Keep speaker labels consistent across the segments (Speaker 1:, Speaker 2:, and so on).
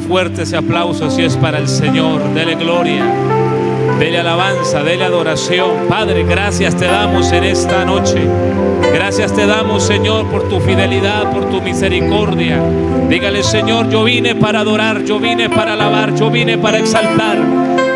Speaker 1: fuerte ese aplauso si es para el Señor. Dele gloria, dele alabanza, dele adoración. Padre, gracias te damos en esta noche. Gracias te damos, Señor, por tu fidelidad, por tu misericordia. Dígale: Señor, yo vine para adorar, yo vine para alabar, yo vine para exaltar.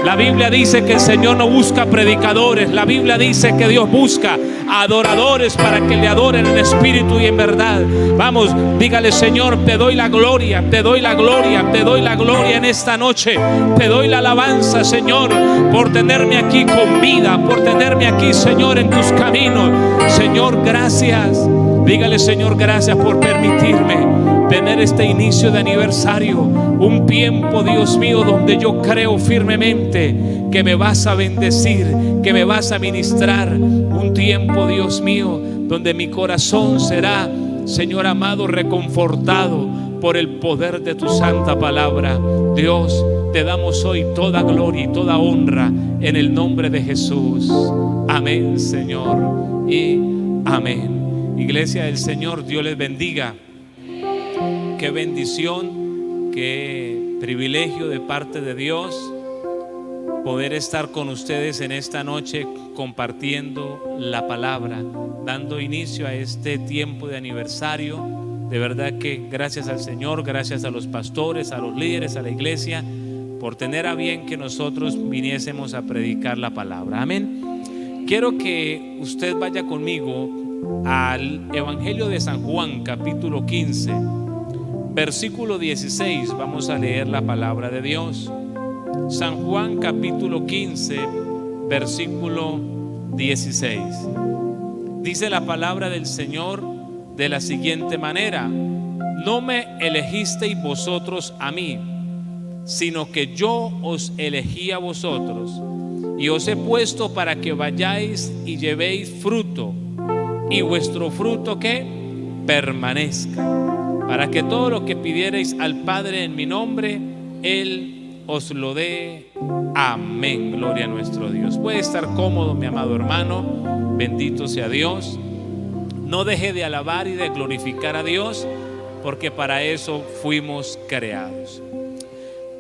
Speaker 1: La Biblia dice que el Señor no busca predicadores. La Biblia dice que Dios busca adoradores para que le adoren en espíritu y en verdad. Vamos, dígale: Señor, te doy la gloria, te doy la gloria, te doy la gloria en esta noche. Te doy la alabanza, Señor, por tenerme aquí con vida, por tenerme aquí, Señor, en tus caminos. Señor, gracias. Dígale: Señor, gracias por permitirme tener este inicio de aniversario. Un tiempo, Dios mío, donde yo creo firmemente que me vas a bendecir, que me vas a ministrar. Un tiempo, Dios mío, donde mi corazón será, Señor amado, reconfortado por el poder de tu santa palabra. Dios, te damos hoy toda gloria y toda honra en el nombre de Jesús. Amén, Señor, y amén. Iglesia del Señor, Dios les bendiga. Qué bendición, qué privilegio de parte de Dios poder estar con ustedes en esta noche compartiendo la palabra, dando inicio a este tiempo de aniversario. De verdad que gracias al Señor, gracias a los pastores, a los líderes, a la iglesia, por tener a bien que nosotros viniésemos a predicar la palabra. Amén. Quiero que usted vaya conmigo al Evangelio de San Juan, capítulo 15, versículo 16. Vamos a leer la palabra de Dios. San Juan, capítulo 15, versículo 16. Dice la palabra del Señor de la siguiente manera: no me elegisteis vosotros a mí, sino que yo os elegí a vosotros, y os he puesto para que vayáis y llevéis fruto, y vuestro fruto que permanezca, para que todo lo que pidierais al Padre en mi nombre, Él os lo dé. Amén. Gloria a nuestro Dios. Puede estar cómodo, mi amado hermano. Bendito sea Dios. No deje de alabar y de glorificar a Dios, porque para eso fuimos creados.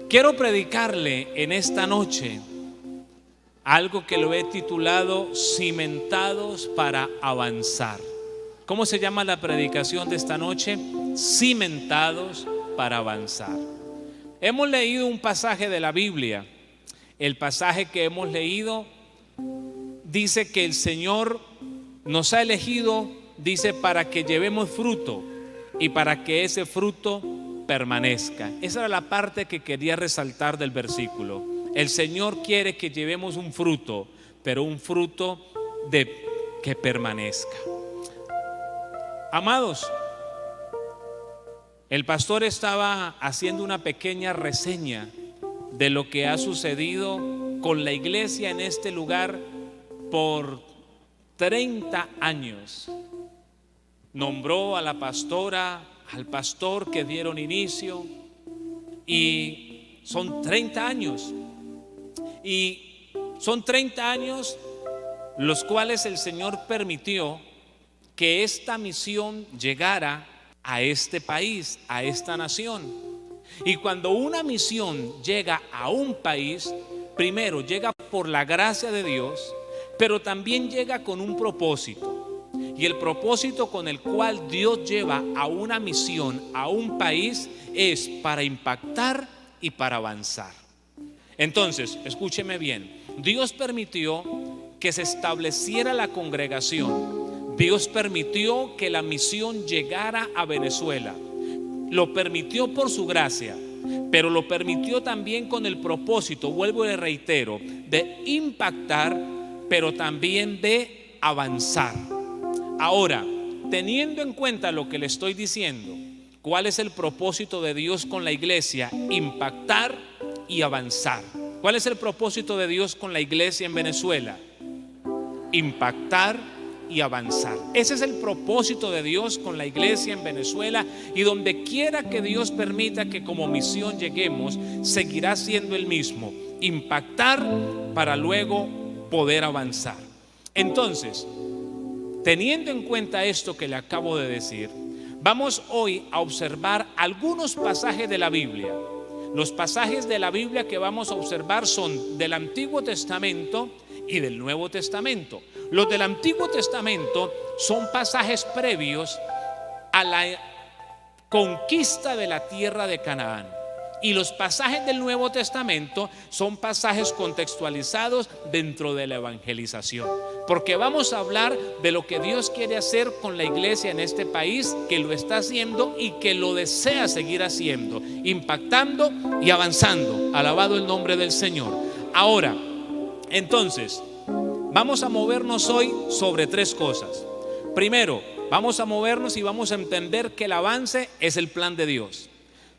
Speaker 1: Quiero predicarle en esta noche algo que lo he titulado Cimentados para avanzar. ¿Cómo se llama la predicación de esta noche? Cimentados para avanzar. Hemos leído un pasaje de la Biblia. El pasaje que hemos leído dice que el Señor nos ha elegido, dice, para que llevemos fruto y para que ese fruto permanezca. Esa era la parte que quería resaltar del versículo. El Señor quiere que llevemos un fruto, pero un fruto que permanezca. Amados, el pastor estaba haciendo una pequeña reseña de lo que ha sucedido con la iglesia en este lugar por 30 años. Nombró a la pastora, al pastor que dieron inicio, y son 30 años. Y son 30 años los cuales el Señor permitió que esta misión llegara a este país, a esta nación. Y cuando una misión llega a un país, primero llega por la gracia de Dios, pero también llega con un propósito. Y el propósito con el cual Dios lleva a una misión, a un país, es para impactar y para avanzar. Entonces, escúcheme bien. Dios permitió que se estableciera la congregación. Dios permitió que la misión llegara a Venezuela. Lo permitió por su gracia, pero lo permitió también con el propósito, vuelvo y le reitero, de impactar, pero también de avanzar. Ahora, teniendo en cuenta lo que le estoy diciendo, ¿cuál es el propósito de Dios con la iglesia? Impactar y avanzar. ¿Cuál es el propósito de Dios con la iglesia en Venezuela? Impactar y avanzar. Ese es el propósito de Dios con la iglesia en Venezuela, y donde quiera que Dios permita que como misión lleguemos, seguirá siendo el mismo: impactar para luego poder avanzar. Entonces, teniendo en cuenta esto que le acabo de decir, vamos hoy a observar algunos pasajes de la Biblia Los pasajes de la Biblia que vamos a observar son del Antiguo Testamento y del Nuevo Testamento. Los del Antiguo Testamento son pasajes previos a la conquista de la tierra de Canaán. Y los pasajes del Nuevo Testamento son pasajes contextualizados dentro de la evangelización. Porque vamos a hablar de lo que Dios quiere hacer con la iglesia en este país, que lo está haciendo y que lo desea seguir haciendo, impactando y avanzando. Alabado el nombre del Señor. Ahora, entonces, vamos a movernos hoy sobre tres cosas. Primero, vamos a movernos y vamos a entender que el avance es el plan de Dios.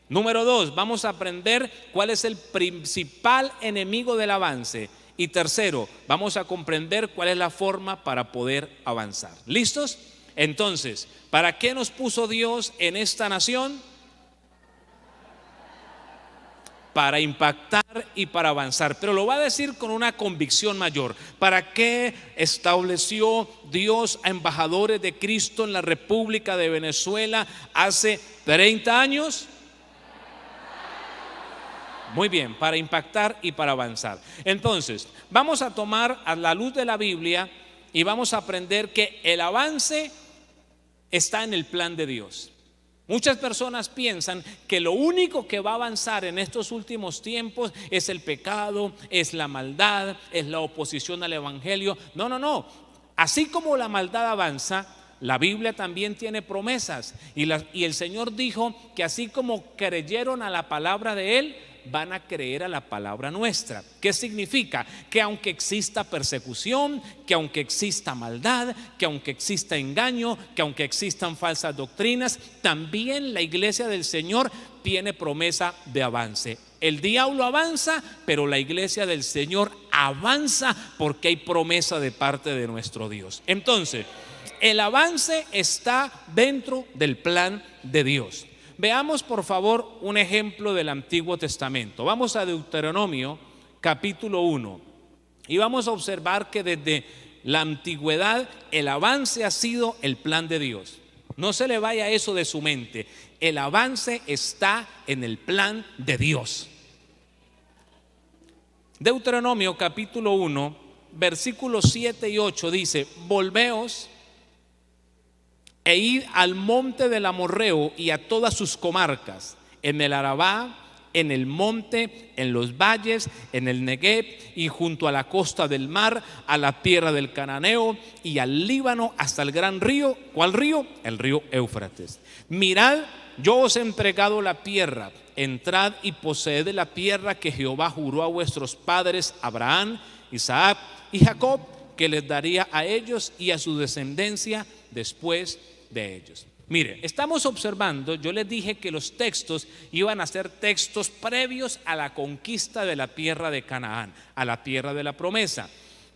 Speaker 1: Número 2, vamos a aprender cuál es el principal enemigo del avance. Y tercero, vamos a comprender cuál es la forma para poder avanzar. ¿Listos? Entonces, ¿para qué nos puso Dios en esta nación? Para impactar y para avanzar. Pero lo va a decir con una convicción mayor. ¿Para qué estableció Dios a embajadores de Cristo en la República de Venezuela hace 30 años? Muy bien, para impactar y para avanzar. Entonces, vamos a tomar a la luz de la Biblia y vamos a aprender que el avance está en el plan de Dios. Muchas personas piensan que lo único que va a avanzar en estos últimos tiempos es el pecado, es la maldad, es la oposición al evangelio. No. Así como la maldad avanza, la Biblia también tiene promesas. Y el Señor dijo que así como creyeron a la palabra de Él, van a creer a la palabra nuestra. ¿Qué significa? Que aunque exista persecución, que aunque exista maldad, que aunque exista engaño, que aunque existan falsas doctrinas, también la iglesia del Señor tiene promesa de avance. El diablo avanza, pero la iglesia del Señor avanza porque hay promesa de parte de nuestro Dios. Entonces, el avance está dentro del plan de Dios. Veamos por favor un ejemplo del Antiguo Testamento. Vamos a Deuteronomio capítulo 1 y vamos a observar que desde la antigüedad el avance ha sido el plan de Dios. No se le vaya eso de su mente. El avance está en el plan de Dios. Deuteronomio capítulo 1 versículos 7 y 8 dice: volveos e id al monte del Amorreo y a todas sus comarcas, en el Arabá, en el monte, en los valles, en el Negev y junto a la costa del mar, a la tierra del Cananeo y al Líbano hasta el gran río. ¿Cuál río? El río Éufrates. Mirad, yo os he entregado la tierra, entrad y poseed la tierra que Jehová juró a vuestros padres Abraham, Isaac y Jacob, que les daría a ellos y a su descendencia después de ellos. Mire, estamos observando, yo les dije que los textos iban a ser textos previos a la conquista de la tierra de Canaán, a la tierra de la promesa.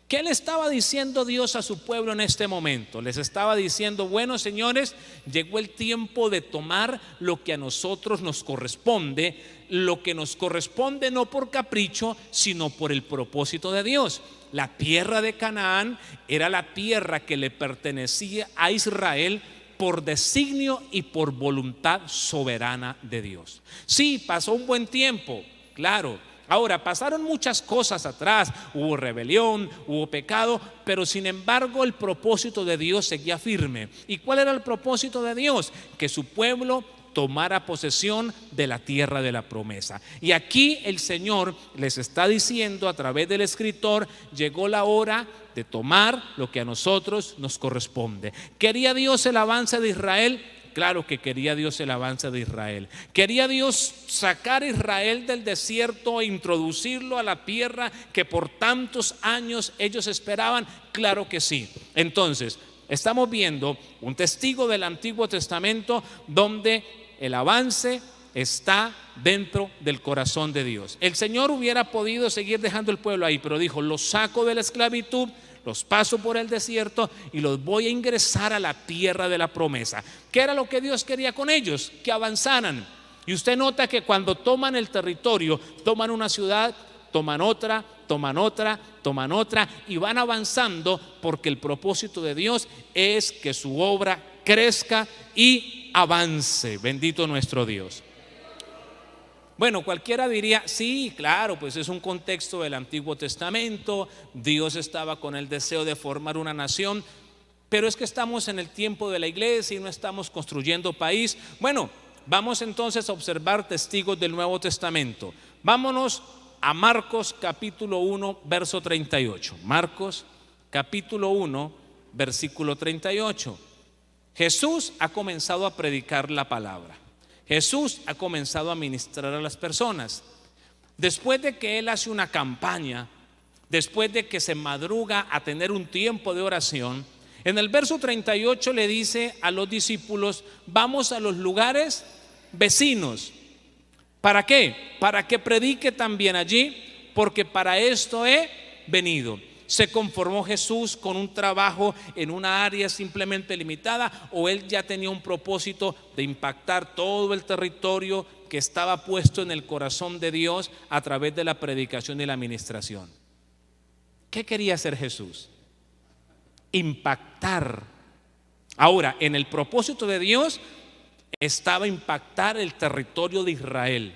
Speaker 1: ¿Qué le estaba diciendo Dios a su pueblo en este momento? Les estaba diciendo: bueno, señores, llegó el tiempo de tomar lo que a nosotros nos corresponde, lo que nos corresponde no por capricho, sino por el propósito de Dios. La tierra de Canaán era la tierra que le pertenecía a Israel por designio y por voluntad soberana de Dios. Sí, pasó un buen tiempo, claro. Ahora, pasaron muchas cosas atrás, hubo rebelión, hubo pecado, pero sin embargo el propósito de Dios seguía firme. ¿Y cuál era el propósito de Dios? Que su pueblo tomara posesión de la tierra de la promesa. Y aquí el Señor les está diciendo a través del escritor: llegó la hora de tomar lo que a nosotros nos corresponde. ¿Quería Dios el avance de Israel? Claro que quería Dios el avance de Israel. ¿Quería Dios sacar a Israel del desierto e introducirlo a la tierra que por tantos años ellos esperaban? Claro que sí. Entonces, estamos viendo un testigo del Antiguo Testamento donde el avance está dentro del corazón de Dios. El Señor hubiera podido seguir dejando el pueblo ahí, pero dijo: los saco de la esclavitud, los paso por el desierto y los voy a ingresar a la tierra de la promesa. ¿Qué era lo que Dios quería con ellos? Que avanzaran. Y usted nota que cuando toman el territorio, toman una ciudad, toman otra, toman otra, toman otra y van avanzando, porque el propósito de Dios es que su obra crezca y avance. Bendito nuestro Dios. Bueno, cualquiera diría, sí, claro, pues es un contexto del Antiguo Testamento, Dios estaba con el deseo de formar una nación, pero es que estamos en el tiempo de la iglesia y no estamos construyendo país. Bueno, vamos entonces a observar testigos del Nuevo Testamento. Vámonos a Marcos capítulo 1, verso 38. Marcos capítulo 1, versículo 38. Jesús ha comenzado a predicar la palabra. Jesús ha comenzado a ministrar a las personas. Después de que Él hace una campaña, después de que se madruga a tener un tiempo de oración, en el verso 38 le dice a los discípulos: vamos a los lugares vecinos. ¿Para qué? Para que predique también allí, porque para esto he venido. ¿Se conformó Jesús con un trabajo en una área simplemente limitada, o Él ya tenía un propósito de impactar todo el territorio que estaba puesto en el corazón de Dios a través de la predicación y la administración? ¿Qué quería hacer Jesús? Impactar. Ahora, en el propósito de Dios estaba impactar el territorio de Israel.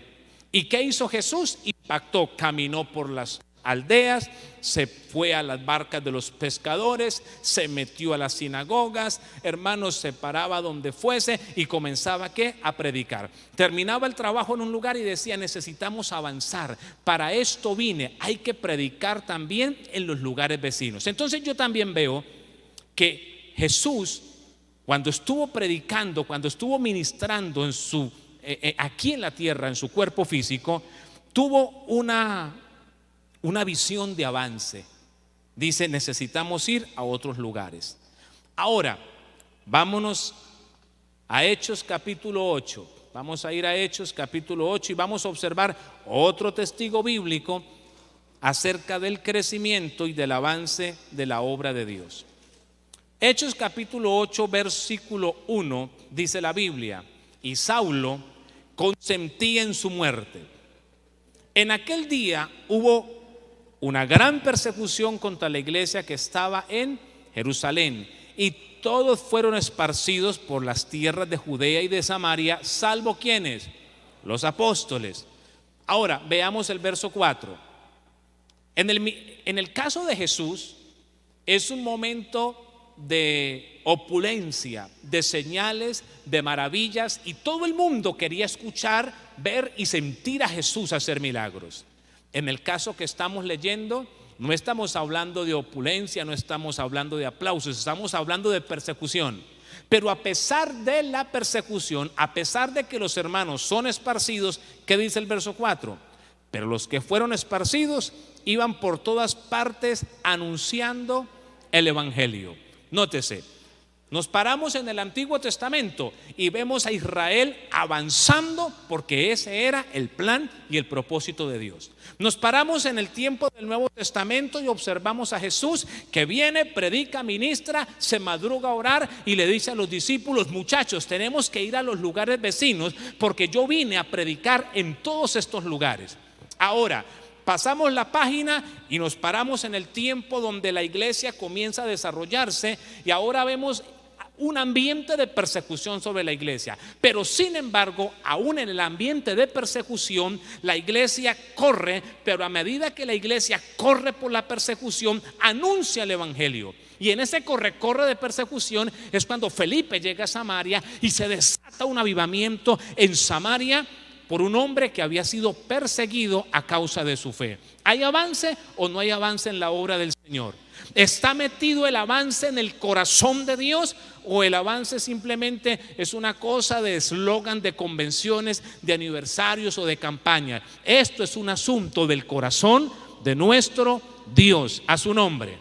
Speaker 1: ¿Y qué hizo Jesús? Impactó, caminó por las aldeas, se fue a las barcas de los pescadores, se metió a las sinagogas, hermanos, se paraba donde fuese y comenzaba ¿qué? A predicar. Terminaba el trabajo en un lugar y decía: necesitamos avanzar, para esto vine, hay que predicar también en los lugares vecinos. Entonces yo también veo que Jesús, cuando estuvo predicando, cuando estuvo ministrando aquí en la tierra, en su cuerpo físico, tuvo una visión de avance. Dice: necesitamos ir a otros lugares. Ahora, vámonos a Hechos capítulo 8. Vamos a ir a Hechos capítulo 8 y vamos a observar otro testigo bíblico acerca del crecimiento y del avance de la obra de Dios. Hechos capítulo 8, versículo 1, dice la Biblia: y Saulo consentía en su muerte. En aquel día hubo una gran persecución contra la iglesia que estaba en Jerusalén, y todos fueron esparcidos por las tierras de Judea y de Samaria, salvo ¿quiénes? Los apóstoles. Ahora veamos el verso 4. En el caso de Jesús es un momento de opulencia, de señales, de maravillas, y todo el mundo quería escuchar, ver y sentir a Jesús hacer milagros. En el caso que estamos leyendo, no estamos hablando de opulencia, no estamos hablando de aplausos, estamos hablando de persecución. Pero a pesar de la persecución, a pesar de que los hermanos son esparcidos, ¿qué dice el verso 4? Pero los que fueron esparcidos iban por todas partes anunciando el evangelio. Nótese, nos paramos en el Antiguo Testamento y vemos a Israel avanzando, porque ese era el plan y el propósito de Dios. Nos paramos en el tiempo del Nuevo Testamento y observamos a Jesús que viene, predica, ministra, se madruga a orar y le dice a los discípulos: muchachos, tenemos que ir a los lugares vecinos, porque yo vine a predicar en todos estos lugares. Ahora, pasamos la página y nos paramos en el tiempo donde la iglesia comienza a desarrollarse, y ahora vemos un ambiente de persecución sobre la iglesia. Pero sin embargo, aún en el ambiente de persecución, la iglesia corre, pero a medida que la iglesia corre por la persecución, anuncia el evangelio. Y en ese corre de persecución es cuando Felipe llega a Samaria y se desata un avivamiento en Samaria por un hombre que había sido perseguido a causa de su fe. ¿Hay avance o no hay avance en la obra del Señor? ¿Está metido el avance en el corazón de Dios, o el avance simplemente es una cosa de eslogan, de convenciones, de aniversarios o de campaña? Esto es un asunto del corazón de nuestro Dios. A su nombre.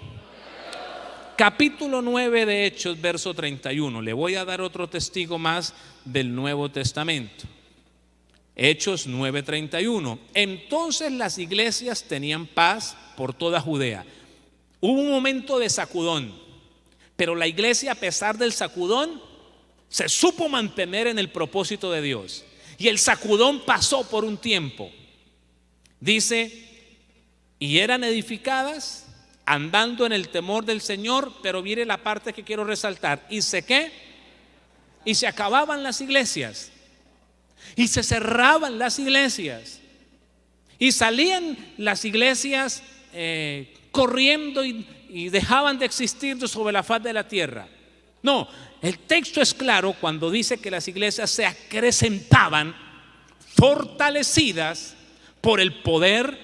Speaker 1: Capítulo 9 de Hechos, verso 31. Le voy a dar otro testigo más del Nuevo Testamento. Hechos 9:31. Entonces las iglesias tenían paz por toda Judea. Hubo un momento de sacudón, pero la iglesia, a pesar del sacudón, se supo mantener en el propósito de Dios. Y el sacudón pasó por un tiempo. Dice: y eran edificadas andando en el temor del Señor. Pero mire la parte que quiero resaltar: y se acababan las iglesias. y se cerraban las iglesias y salían las iglesias corriendo y dejaban de existir sobre la faz de la tierra. No, el texto es claro cuando dice que las iglesias se acrecentaban, fortalecidas por el poder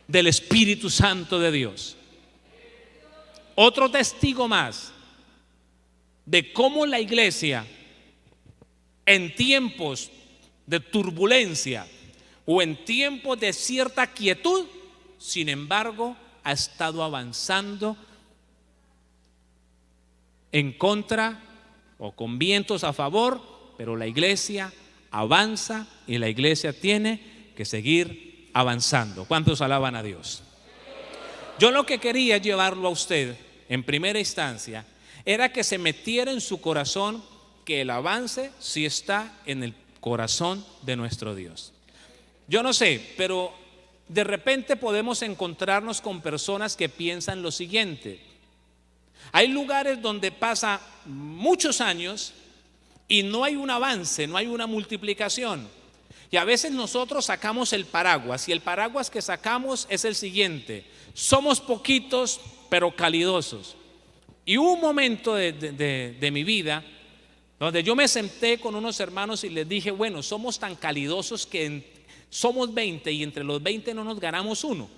Speaker 1: del Espíritu Santo de Dios. Otro testigo más de cómo la iglesia en tiempos de turbulencia o en tiempos de cierta quietud, sin embargo, ha estado avanzando en contra o con vientos a favor, pero la iglesia avanza y la iglesia tiene que seguir avanzando. ¿Cuántos alaban a Dios? Yo lo que quería llevarlo a usted en primera instancia era que se metiera en su corazón que el avance sí está en el corazón de nuestro Dios. Yo no sé, pero de repente podemos encontrarnos con personas que piensan lo siguiente: hay lugares donde pasa muchos años y no hay un avance, no hay una multiplicación. Y a veces nosotros sacamos el paraguas, y el paraguas que sacamos es el siguiente: somos poquitos pero calidosos. Y hubo un momento de mi vida donde yo me senté con unos hermanos y les dije: bueno, somos tan calidosos que somos 20 y entre los 20 no nos ganamos uno. O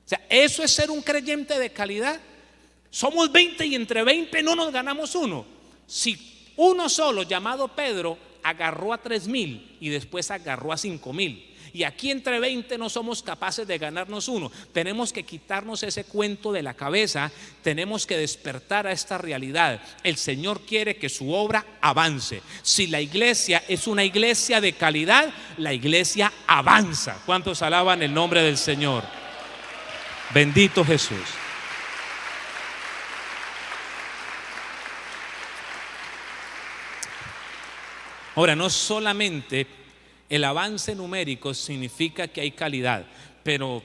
Speaker 1: sea, eso es ser un creyente de calidad. Somos 20 y entre 20 no nos ganamos uno. Si uno solo, llamado Pedro, agarró a 3,000 y después agarró a 5,000, y aquí entre 20 no somos capaces de ganarnos uno, tenemos que quitarnos ese cuento de la cabeza. Tenemos que despertar a esta realidad. El Señor quiere que su obra avance. Si la iglesia es una iglesia de calidad, la iglesia avanza. ¿Cuántos alaban el nombre del Señor? Bendito Jesús. Ahora, no solamente el avance numérico significa que hay calidad, pero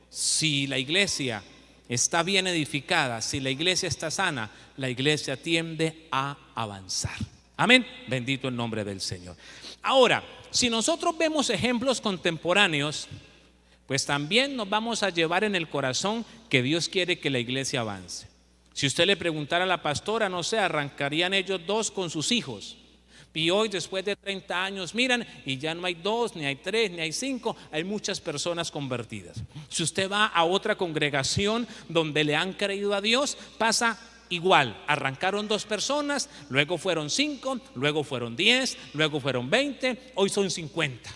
Speaker 1: si la iglesia está bien edificada, si la iglesia está sana, la iglesia tiende a avanzar. Amén. Bendito el nombre del Señor. Ahora, si nosotros vemos ejemplos contemporáneos, pues también nos vamos a llevar en el corazón que Dios quiere que la iglesia avance. Si usted le preguntara a la pastora, no sé, arrancarían ellos 2 con sus hijos. Y hoy, después de 30 años, miran, y ya no hay 2, ni hay 3, ni hay 5, hay muchas personas convertidas. Si usted va a otra congregación donde le han creído a Dios, pasa igual. Arrancaron 2 personas, luego fueron 5, luego fueron 10, luego fueron 20, hoy son 50.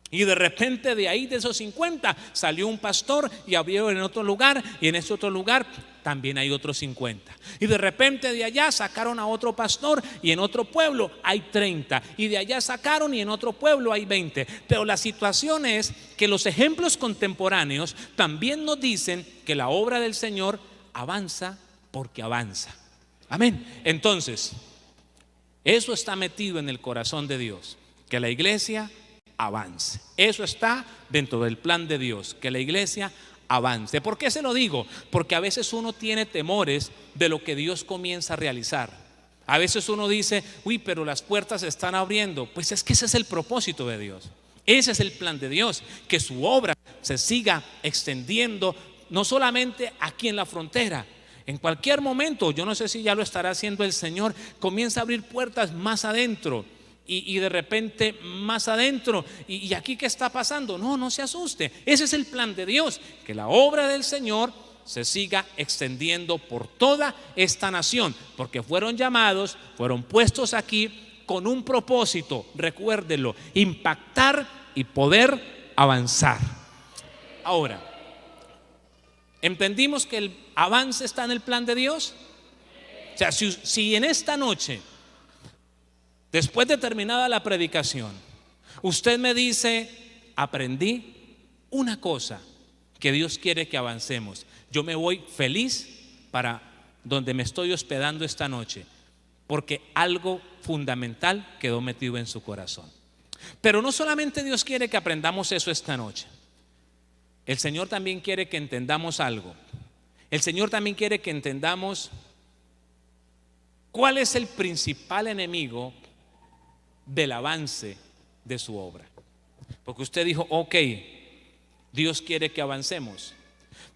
Speaker 1: Y de repente de ahí, de esos 50, salió un pastor y abrió en otro lugar, y en ese otro lugar también hay otros 50. Y de repente de allá sacaron a otro pastor y en otro pueblo hay 30. Y de allá sacaron y en otro pueblo hay 20. Pero la situación es que los ejemplos contemporáneos también nos dicen que la obra del Señor avanza porque avanza. Amén. Entonces, eso está metido en el corazón de Dios, que la iglesia avance. Eso está dentro del plan de Dios, que la iglesia avance. ¿Por qué se lo digo? Porque a veces uno tiene temores de lo que Dios comienza a realizar. A veces uno dice: uy, pero las puertas se están abriendo. Pues es que ese es el propósito de Dios. Ese es el plan de Dios, que su obra se siga extendiendo, no solamente aquí en la frontera. En cualquier momento, yo no sé si ya lo estará haciendo el Señor, comienza a abrir puertas más adentro. Y de repente más adentro, y aquí ¿qué está pasando? No se asuste. Ese es el plan de Dios, que la obra del Señor se siga extendiendo por toda esta nación, porque fueron llamados, fueron puestos aquí con un propósito, recuérdelo: impactar y poder avanzar. Ahora, ¿entendimos que el avance está en el plan de Dios? O sea, si en esta noche, después de terminada la predicación, usted me dice: aprendí una cosa, que Dios quiere que avancemos, yo me voy feliz para donde me estoy hospedando esta noche, porque algo fundamental quedó metido en su corazón. Pero no solamente Dios quiere que aprendamos eso esta noche, el Señor también quiere que entendamos algo. El Señor también quiere que entendamos cuál es el principal enemigo del avance de su obra. Porque usted dijo, ok, Dios quiere que avancemos,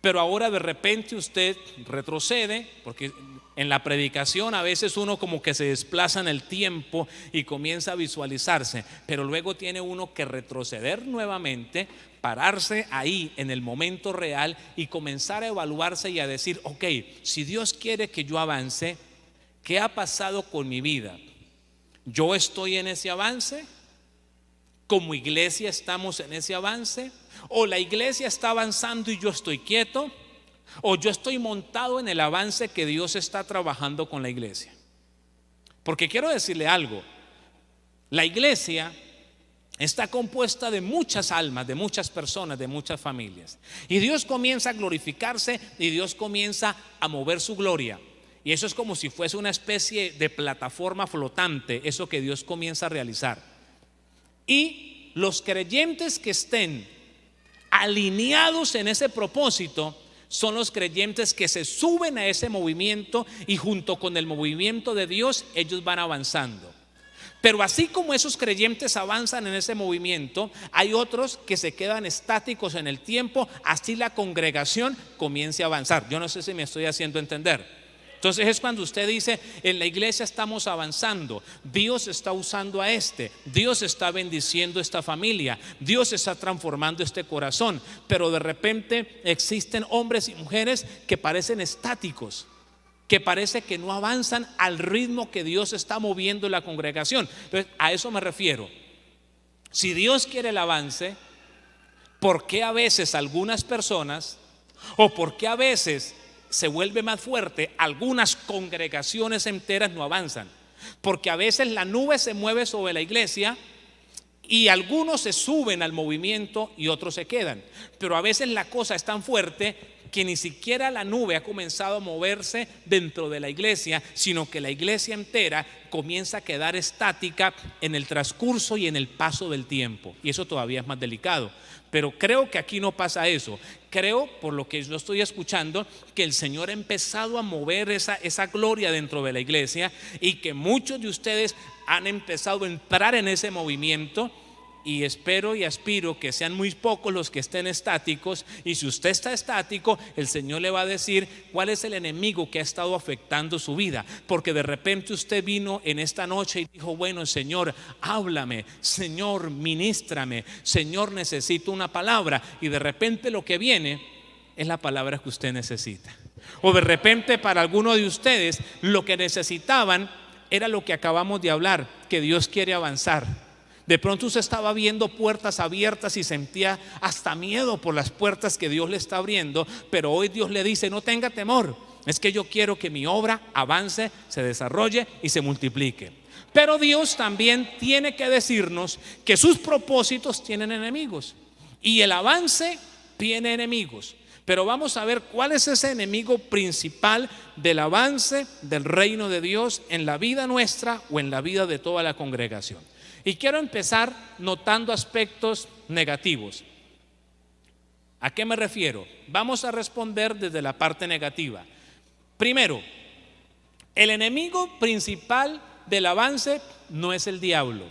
Speaker 1: pero ahora de repente usted retrocede, porque en la predicación a veces uno como que se desplaza en el tiempo y comienza a visualizarse, pero luego tiene uno que retroceder nuevamente, pararse ahí en el momento real y comenzar a evaluarse y a decir, ok, si Dios quiere que yo avance, ¿qué ha pasado con mi vida? ¿Yo estoy en ese avance? ¿Como iglesia estamos en ese avance? ¿O la iglesia está avanzando y yo estoy quieto? ¿O yo estoy montado en el avance que Dios está trabajando con la iglesia? Porque quiero decirle algo, la iglesia está compuesta de muchas almas, de muchas personas, de muchas familias. Y Dios comienza a glorificarse y Dios comienza a mover su gloria. Y eso es como si fuese una especie de plataforma flotante, eso que Dios comienza a realizar. Y los creyentes que estén alineados en ese propósito son los creyentes que se suben a ese movimiento y junto con el movimiento de Dios ellos van avanzando. Pero así como esos creyentes avanzan en ese movimiento, hay otros que se quedan estáticos en el tiempo, así la congregación comience a avanzar. Yo no sé si me estoy haciendo entender. Entonces es cuando usted dice, en la iglesia estamos avanzando, Dios está usando a Dios está bendiciendo esta familia, Dios está transformando este corazón, pero de repente existen hombres y mujeres que parecen estáticos, que parece que no avanzan al ritmo que Dios está moviendo en la congregación. Entonces a eso me refiero. Si Dios quiere el avance, ¿por qué a veces algunas personas, o por qué a veces se vuelve más fuerte, algunas congregaciones enteras no avanzan? Porque a veces la nube se mueve sobre la iglesia y algunos se suben al movimiento y otros se quedan. Pero a veces la cosa es tan fuerte que ni siquiera la nube ha comenzado a moverse dentro de la iglesia, sino que la iglesia entera comienza a quedar estática en el transcurso y en el paso del tiempo. Y eso todavía es más delicado. Pero creo que aquí no pasa eso. Creo, por lo que yo estoy escuchando, que el Señor ha empezado a mover esa gloria dentro de la iglesia y que muchos de ustedes han empezado a entrar en ese movimiento. Y espero y aspiro que sean muy pocos los que estén estáticos. Y si usted está estático, el Señor le va a decir cuál es el enemigo que ha estado afectando su vida. Porque de repente usted vino en esta noche y dijo, bueno, Señor, háblame, Señor, ministrame, Señor, necesito una palabra. Y de repente lo que viene es la palabra que usted necesita. O de repente para alguno de ustedes lo que necesitaban era lo que acabamos de hablar, que Dios quiere avanzar. De pronto usted estaba viendo puertas abiertas y sentía hasta miedo por las puertas que Dios le está abriendo, pero hoy Dios le dice, no tenga temor, es que yo quiero que mi obra avance, se desarrolle y se multiplique. Pero Dios también tiene que decirnos que sus propósitos tienen enemigos y el avance tiene enemigos. Pero vamos a ver cuál es ese enemigo principal del avance del reino de Dios en la vida nuestra o en la vida de toda la congregación. Y quiero empezar notando aspectos negativos. ¿A qué me refiero? Vamos a responder desde la parte negativa. Primero, el enemigo principal del avance no es el diablo.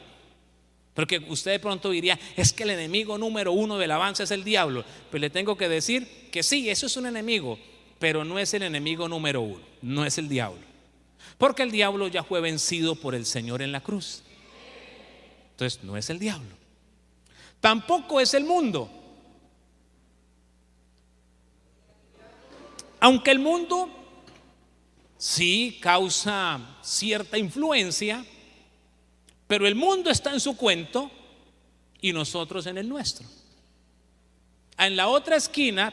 Speaker 1: Porque usted de pronto diría, es que el enemigo número uno del avance es el diablo. Pues le tengo que decir que sí, eso es un enemigo, pero no es el enemigo número uno, no es el diablo. Porque el diablo ya fue vencido por el Señor en la cruz. Entonces no es el diablo. Tampoco es el mundo. Aunque el mundo sí causa cierta influencia, pero el mundo está en su cuento y nosotros en el nuestro. En la otra esquina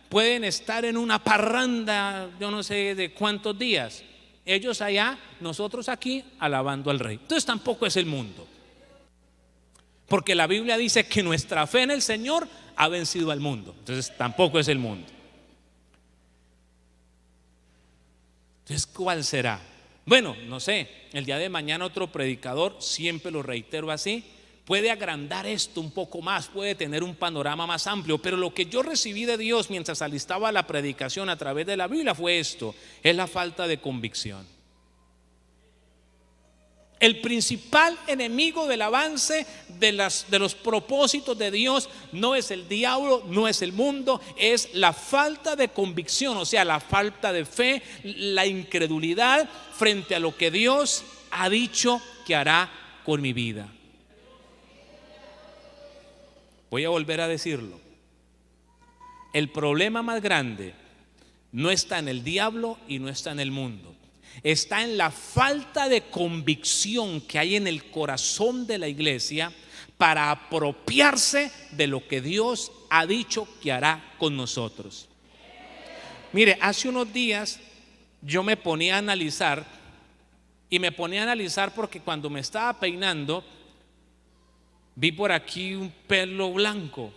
Speaker 1: pueden estar en una parranda, yo no sé de cuántos días. Ellos allá, nosotros aquí alabando al Rey. Entonces tampoco es el mundo. Porque la Biblia dice que nuestra fe en el Señor ha vencido al mundo. Entonces tampoco es el mundo. Entonces, ¿cuál será? Bueno, no sé, el día de mañana otro predicador, siempre lo reitero así, puede agrandar esto un poco más, puede tener un panorama más amplio, pero lo que yo recibí de Dios mientras alistaba la predicación a través de la Biblia fue esto: es la falta de convicción. El principal enemigo del avance de los propósitos de Dios no es el diablo, no es el mundo, es la falta de convicción, o sea, la falta de fe, la incredulidad frente a lo que Dios ha dicho que hará con mi vida. Voy a volver a decirlo. El problema más grande no está en el diablo y no está en el mundo. Está en la falta de convicción que hay en el corazón de la iglesia para apropiarse de lo que Dios ha dicho que hará con nosotros. Mire, hace unos días yo me ponía a analizar, y me ponía a analizar porque cuando me estaba peinando vi por aquí un pelo blanco.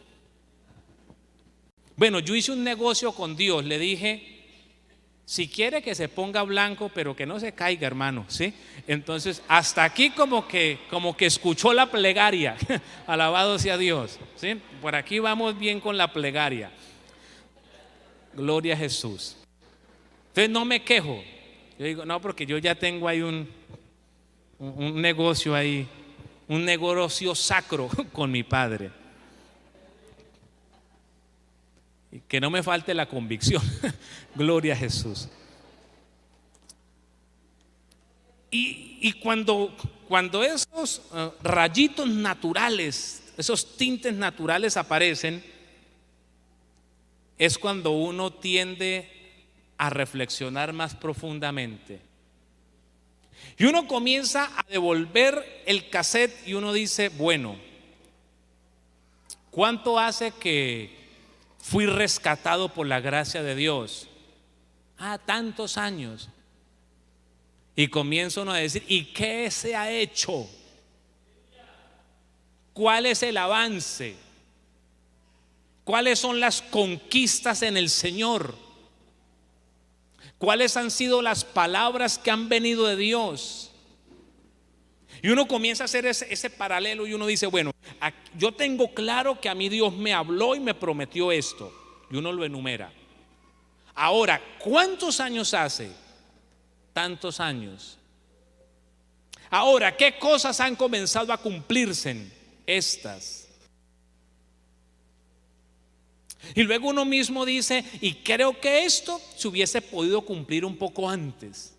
Speaker 1: Bueno, yo hice un negocio con Dios, le dije: si quiere que se ponga blanco, pero que no se caiga, hermano, ¿sí? Entonces, hasta aquí como que escuchó la plegaria. Alabado sea Dios, ¿sí? Por aquí vamos bien con la plegaria. Gloria a Jesús. Entonces no me quejo. Yo digo, no, porque yo ya tengo ahí un negocio ahí, un negocio sacro con mi Padre. Que no me falte la convicción. Gloria a Jesús. Y cuando esos rayitos naturales, esos tintes naturales aparecen, es cuando uno tiende a reflexionar más profundamente. Y uno comienza a devolver el cassette y uno dice: bueno, ¿cuánto hace que fui rescatado por la gracia de Dios? Tantos años. Y comienza uno a decir: ¿y qué se ha hecho? ¿Cuál es el avance? ¿Cuáles son las conquistas en el Señor? ¿Cuáles han sido las palabras que han venido de Dios? Y uno comienza a hacer ese paralelo y uno dice: bueno, yo tengo claro que a mí Dios me habló y me prometió esto. Y uno lo enumera. Ahora, ¿cuántos años hace? Tantos años. Ahora, ¿qué cosas han comenzado a cumplirse? Estas. Y luego uno mismo dice: y creo que esto se hubiese podido cumplir un poco antes.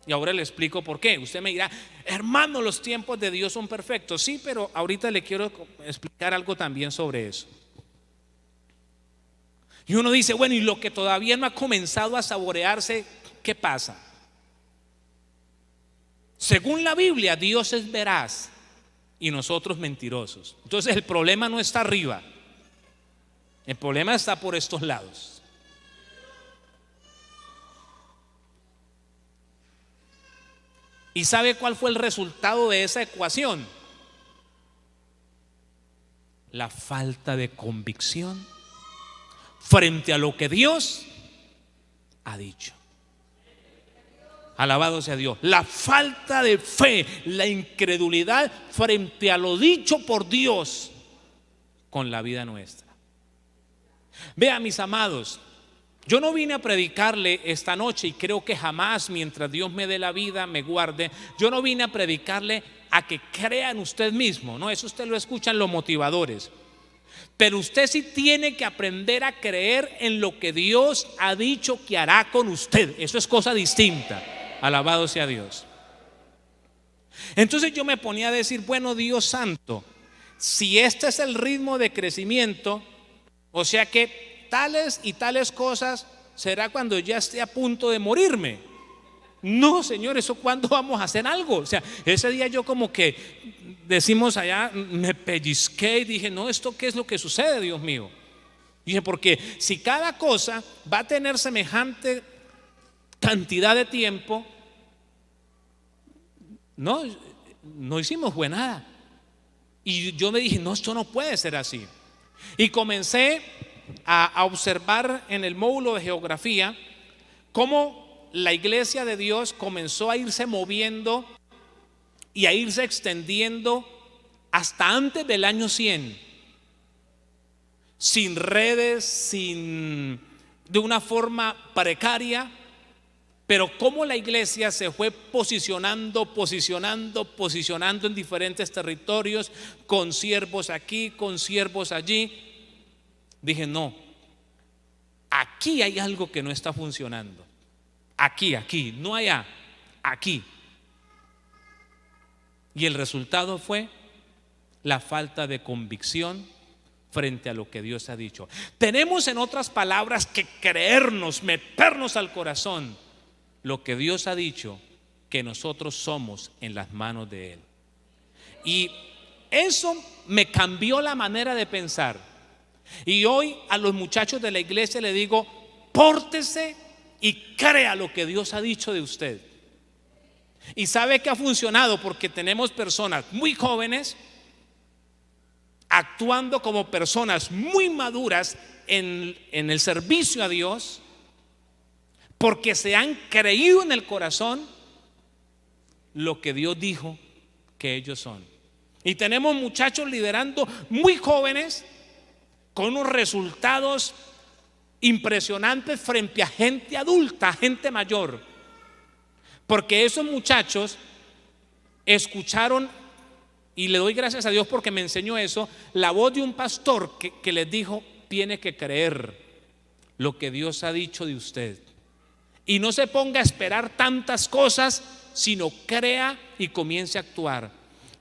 Speaker 1: Y ahora le explico por qué. Usted me dirá: hermano, los tiempos de Dios son perfectos. Sí, pero ahorita le quiero explicar algo también sobre eso. Y uno dice: bueno, y lo que todavía no ha comenzado a saborearse, ¿qué pasa? Según la Biblia, Dios es veraz y nosotros mentirosos. Entonces el problema no está arriba, el problema está por estos lados. ¿Y sabe cuál fue el resultado de esa ecuación? La falta de convicción frente a lo que Dios ha dicho. Alabado sea Dios. La falta de fe, la incredulidad frente a lo dicho por Dios con la vida nuestra. Vea, mis amados, yo no vine a predicarle esta noche, y creo que jamás, mientras Dios me dé la vida, me guarde, yo no vine a predicarle a que crea en usted mismo. No, eso usted lo escuchan los motivadores. Pero usted sí tiene que aprender a creer en lo que Dios ha dicho que hará con usted. Eso es cosa distinta. Alabado sea Dios. Entonces yo me ponía a decir: bueno, Dios santo, si este es el ritmo de crecimiento, o sea que tales y tales cosas será cuando ya esté a punto de morirme. No, Señor, ¿eso cuándo vamos a hacer algo? O sea, ese día yo como que decimos allá, me pellizqué y dije: no, ¿esto qué es lo que sucede, Dios mío? Dije: porque si cada cosa va a tener semejante cantidad de tiempo, no hicimos nada. Y yo me dije: no, esto no puede ser así. Y comencé a observar en el módulo de geografía cómo la iglesia de Dios comenzó a irse moviendo y a irse extendiendo hasta antes del año 100, sin redes, de una forma precaria, Pero cómo la iglesia se fue posicionando en diferentes territorios, con siervos aquí, con siervos allí. Dije, no, aquí hay algo que no está funcionando. Aquí, no allá, aquí. Y el resultado fue la falta de convicción frente a lo que Dios ha dicho. Tenemos, en otras palabras, que creernos, meternos al corazón lo que Dios ha dicho, que nosotros somos en las manos de Él. Y eso me cambió la manera de pensar. Y hoy a los muchachos de la iglesia le digo: pórtese y crea lo que Dios ha dicho de usted. Y sabe que ha funcionado, porque tenemos personas muy jóvenes actuando como personas muy maduras en el servicio a Dios, porque se han creído en el corazón lo que Dios dijo que ellos son. Y tenemos muchachos liderando muy jóvenes con unos resultados impresionantes frente a gente adulta, gente mayor, porque esos muchachos escucharon, y le doy gracias a Dios porque me enseñó eso, la voz de un pastor que les dijo: tiene que creer lo que Dios ha dicho de usted. Y no se ponga a esperar tantas cosas, sino crea y comience a actuar.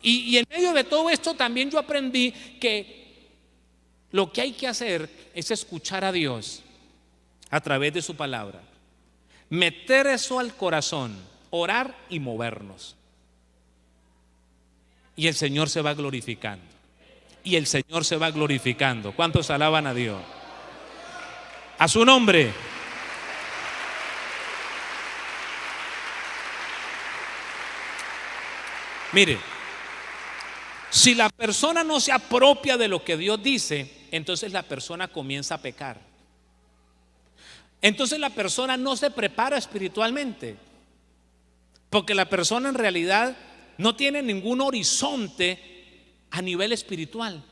Speaker 1: Y en medio de todo esto también yo aprendí que lo que hay que hacer es escuchar a Dios a través de su palabra, meter eso al corazón, orar y movernos. Y el Señor se va glorificando. Y el Señor se va glorificando. ¿Cuántos alaban a Dios? A su nombre. Mire, si la persona no se apropia de lo que Dios dice, entonces la persona comienza a pecar. Entonces la persona no se prepara espiritualmente, porque la persona en realidad no tiene ningún horizonte a nivel espiritual.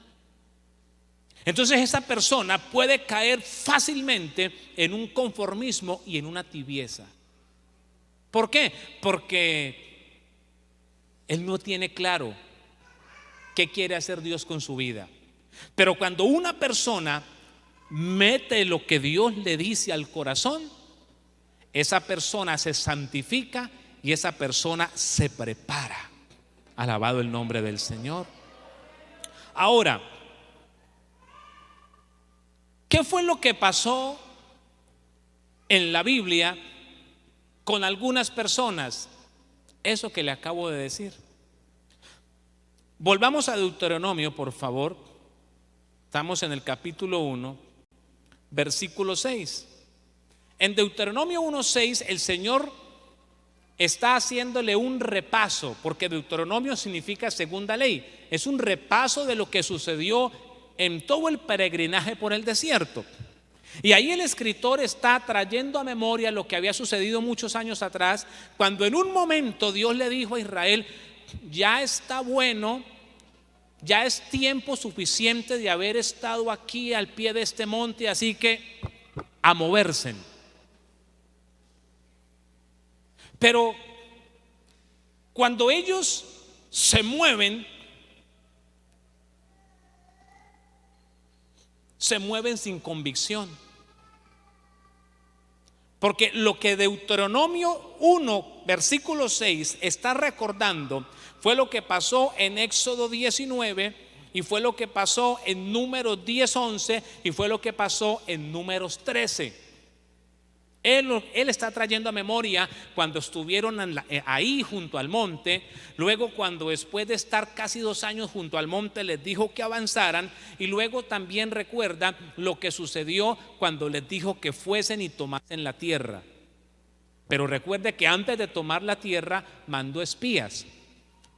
Speaker 1: Entonces esa persona puede caer fácilmente en un conformismo y en una tibieza. ¿Por qué? Porque él no tiene claro qué quiere hacer Dios con su vida. Pero cuando una persona mete lo que Dios le dice al corazón, esa persona se santifica y esa persona se prepara. Alabado el nombre del Señor. Ahora, ¿qué fue lo que pasó en la Biblia con algunas personas? Eso que le acabo de decir. Volvamos a Deuteronomio, por favor. Estamos en el capítulo 1, versículo 6. En Deuteronomio 1:6 el Señor está haciéndole un repaso, porque Deuteronomio significa segunda ley. Es un repaso de lo que sucedió en todo el peregrinaje por el desierto. Y ahí el escritor está trayendo a memoria lo que había sucedido muchos años atrás, cuando en un momento Dios le dijo a Israel: ya está bueno, ya es tiempo suficiente de haber estado aquí al pie de este monte, así que a moverse. Pero cuando ellos se mueven sin convicción. Porque lo que Deuteronomio 1, versículo 6 está recordando fue lo que pasó en Éxodo 19, y fue lo que pasó en Números 10:11, y fue lo que pasó en Números 13. Él está trayendo a memoria cuando estuvieron ahí junto al monte. Luego, cuando después de estar casi 2 años junto al monte les dijo que avanzaran. Y luego también recuerda lo que sucedió cuando les dijo que fuesen y tomasen la tierra. Pero recuerde que antes de tomar la tierra mandó espías,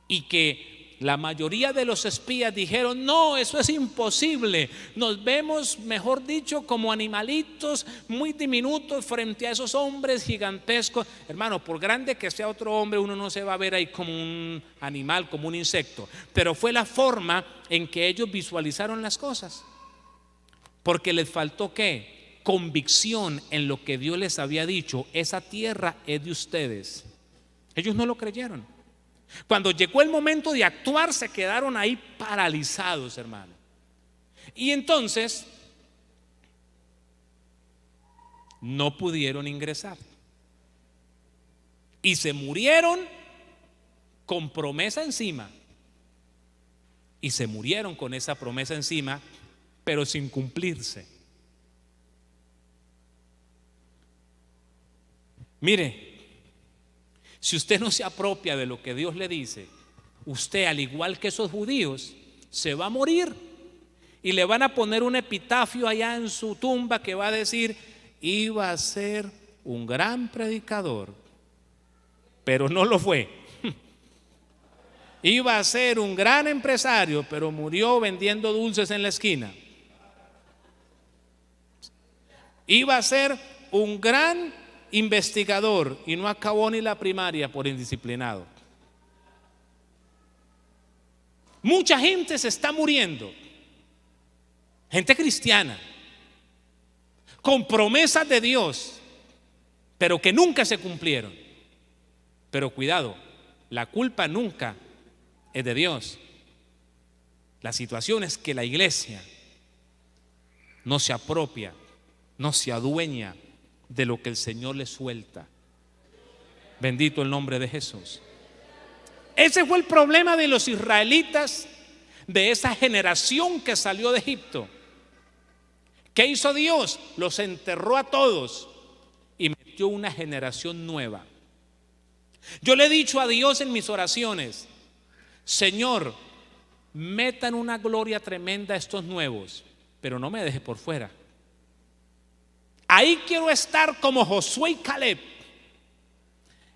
Speaker 1: y que la mayoría de los espías dijeron: no, eso es imposible, nos vemos, mejor dicho, como animalitos muy diminutos frente a esos hombres gigantescos. Hermano, por grande que sea otro hombre, uno no se va a ver ahí como un animal, como un insecto. Pero fue la forma en que ellos visualizaron las cosas, porque les faltó ¿qué? convicción en lo que Dios les había dicho: esa tierra es de ustedes. Ellos no lo creyeron. Cuando llegó el momento de actuar, se quedaron ahí paralizados, hermano. Y entonces no pudieron ingresar. Y se murieron con promesa encima. Y se murieron con esa promesa encima, pero sin cumplirse. Mire, si usted no se apropia de lo que Dios le dice, usted, al igual que esos judíos, se va a morir y le van a poner un epitafio allá en su tumba que va a decir: iba a ser un gran predicador, pero no lo fue. Iba a ser un gran empresario, pero murió vendiendo dulces en la esquina. Iba a ser un gran investigador y no acabó ni la primaria por indisciplinado. Mucha gente se está muriendo, gente cristiana, con promesas de Dios, pero que nunca se cumplieron. Pero cuidado, la culpa nunca es de Dios. La situación es que la iglesia no se apropia, no se adueña de lo que el Señor le suelta. Bendito el nombre de Jesús. Ese fue el problema de los israelitas, de esa generación que salió de Egipto. ¿Qué hizo Dios? Los enterró a todos y metió una generación nueva. Yo le he dicho a Dios en mis oraciones: Señor, metan una gloria tremenda a estos nuevos, pero no me deje por fuera. Ahí quiero estar como Josué y Caleb.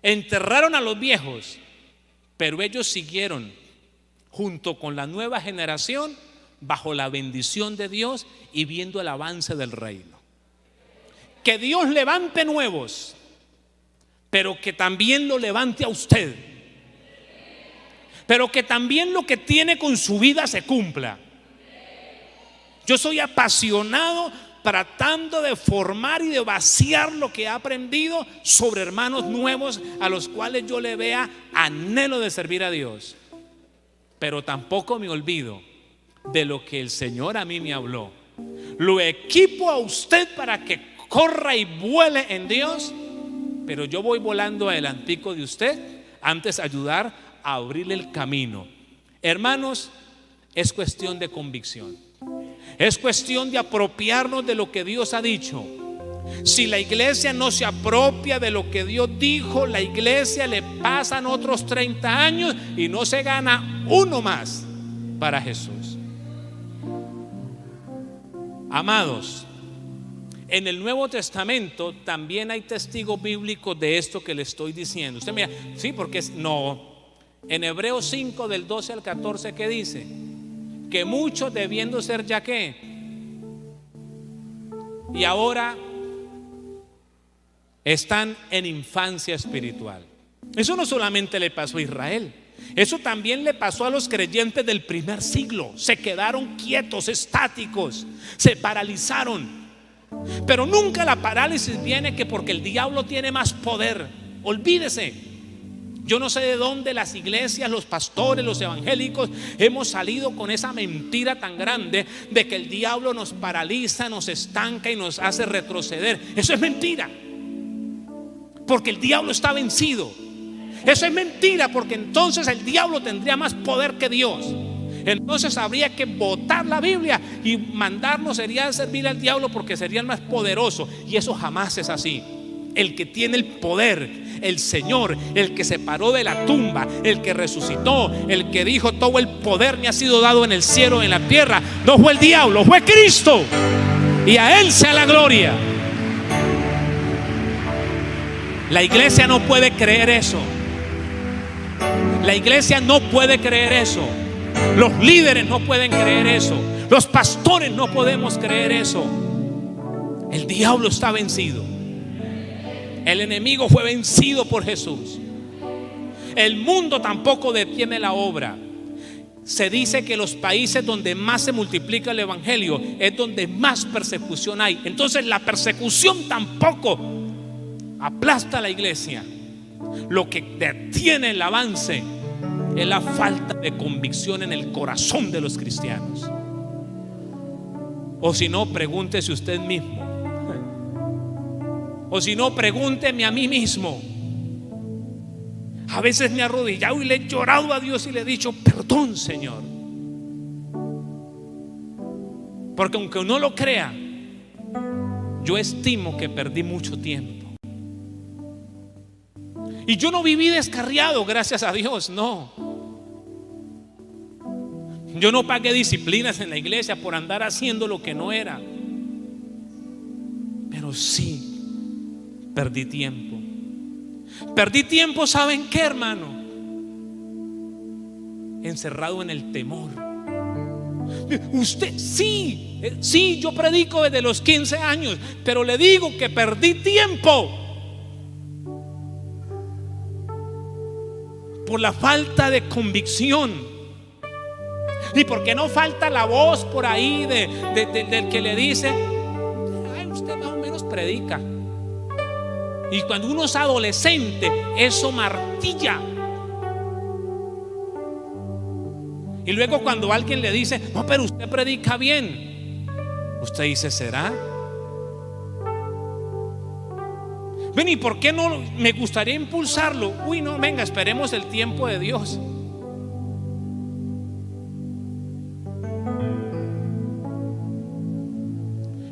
Speaker 1: Enterraron a los viejos, pero ellos siguieron junto con la nueva generación bajo la bendición de Dios y viendo el avance del reino. Que Dios levante nuevos, pero que también lo levante a usted, pero que también lo que tiene con su vida se cumpla. Yo soy apasionado tratando de formar y de vaciar lo que he aprendido sobre hermanos nuevos a los cuales yo le vea anhelo de servir a Dios. Pero tampoco me olvido de lo que el Señor a mí me habló. Lo equipo a usted para que corra y vuele en Dios, pero yo voy volando adelantico de usted antes de ayudar a abrirle el camino. Hermanos, es cuestión de convicción. Es cuestión de apropiarnos de lo que Dios ha dicho. Si la iglesia no se apropia de lo que Dios dijo, la iglesia le pasan otros 30 años y no se gana uno más para Jesús. Amados, en el Nuevo Testamento también hay testigos bíblicos de esto que le estoy diciendo. Usted mira, sí, porque en Hebreos 5 del 12 al 14, ¿qué dice? Que muchos, debiendo ser ya que, y ahora están en infancia espiritual. Eso no solamente le pasó a Israel, eso también le pasó a los creyentes del primer siglo. Se quedaron quietos, estáticos, se paralizaron. Pero nunca la parálisis viene que porque el diablo tiene más poder. Olvídese. Yo no sé de dónde las iglesias, los pastores, los evangélicos hemos salido con esa mentira tan grande de que el diablo nos paraliza, nos estanca y nos hace retroceder. Eso es mentira, porque el diablo está vencido. Eso es mentira, porque entonces el diablo tendría más poder que Dios. Entonces habría que botar la Biblia y mandarnos sería a servir al diablo, porque sería el más poderoso. Y eso jamás es así. El que tiene el poder, el Señor, el que se paró de la tumba, el que resucitó, el que dijo: todo el poder me ha sido dado en el cielo y en la tierra, no fue el diablo, fue Cristo, y a Él sea la gloria. La iglesia no puede creer eso. La iglesia no puede creer eso. Los líderes no pueden creer eso. Los pastores no podemos creer eso. El diablo está vencido. El enemigo fue vencido por Jesús. El mundo tampoco detiene la obra. Se dice que los países donde más se multiplica el evangelio es donde más persecución hay. Entonces la persecución tampoco aplasta a la iglesia. Lo que detiene el avance es la falta de convicción en el corazón de los cristianos. O si no, pregúntese usted mismo. O si no, pregúnteme a mí mismo. A veces me he arrodillado y le he llorado a Dios y le he dicho: perdón, Señor. Porque aunque uno lo crea, yo estimo que perdí mucho tiempo. Y yo no viví descarriado, gracias a Dios, no. Yo no pagué disciplinas en la iglesia por andar haciendo lo que no era. Pero sí perdí tiempo. Perdí tiempo, ¿saben qué, hermano? Encerrado en el temor. Usted, sí, yo predico desde los 15 años, pero le digo que perdí tiempo por la falta de convicción. Y porque no falta la voz por ahí del que le dice: ay, usted más o menos predica. Y cuando uno es adolescente, eso martilla. Y luego cuando alguien le dice: no, pero usted predica bien, usted dice: ¿será? Ven, ¿y por qué no? Me gustaría impulsarlo. Uy, no, venga, esperemos el tiempo de Dios.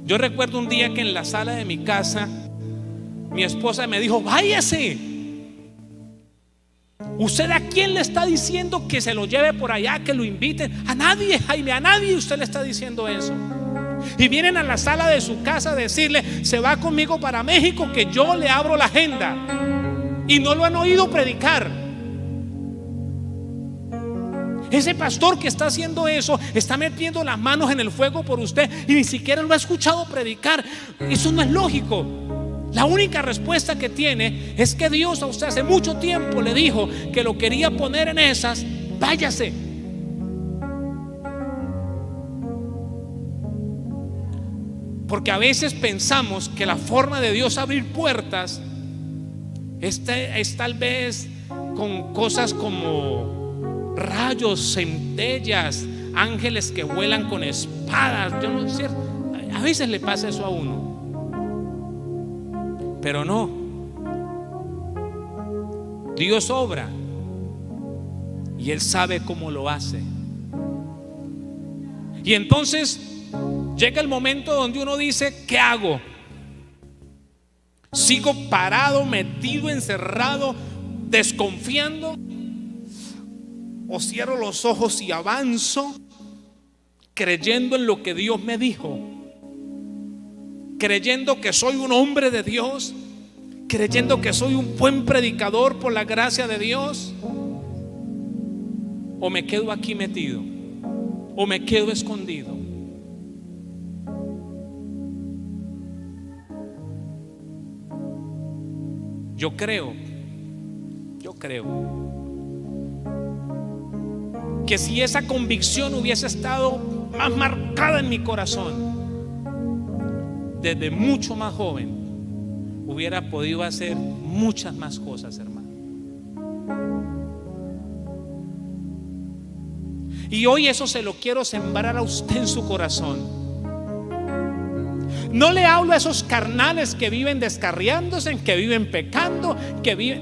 Speaker 1: Yo recuerdo un día que en la sala de mi casa mi esposa me dijo: váyase. ¿Usted a quién le está diciendo que se lo lleve por allá, que lo inviten? A nadie, Jaime, a nadie usted le está diciendo eso. Y vienen a la sala de su casa a decirle: se va conmigo para México, que yo le abro la agenda. Y no lo han oído predicar. Ese pastor que está haciendo eso está metiendo las manos en el fuego por usted y ni siquiera lo ha escuchado predicar. Eso no es lógico. La única respuesta que tiene es que Dios a usted hace mucho tiempo le dijo que lo quería poner en esas. Váyase. Porque a veces pensamos que la forma de Dios abrir puertas es tal vez con cosas como rayos, centellas, ángeles que vuelan con espadas. Yo no sé, a veces le pasa eso a uno. Pero no, Dios obra y Él sabe cómo lo hace. Y entonces llega el momento donde uno dice: ¿qué hago? ¿Sigo parado, metido, encerrado, desconfiando? ¿O cierro los ojos y avanzo, creyendo en lo que Dios me dijo? Creyendo que soy un hombre de Dios, creyendo que soy un buen predicador por la gracia de Dios. O me quedo aquí metido, o me quedo escondido. Yo creo que si esa convicción hubiese estado más marcada en mi corazón desde mucho más joven, hubiera podido hacer muchas más cosas, hermano. Y hoy eso se lo quiero sembrar a usted en su corazón. No le hablo a esos carnales que viven descarriándose, que viven pecando,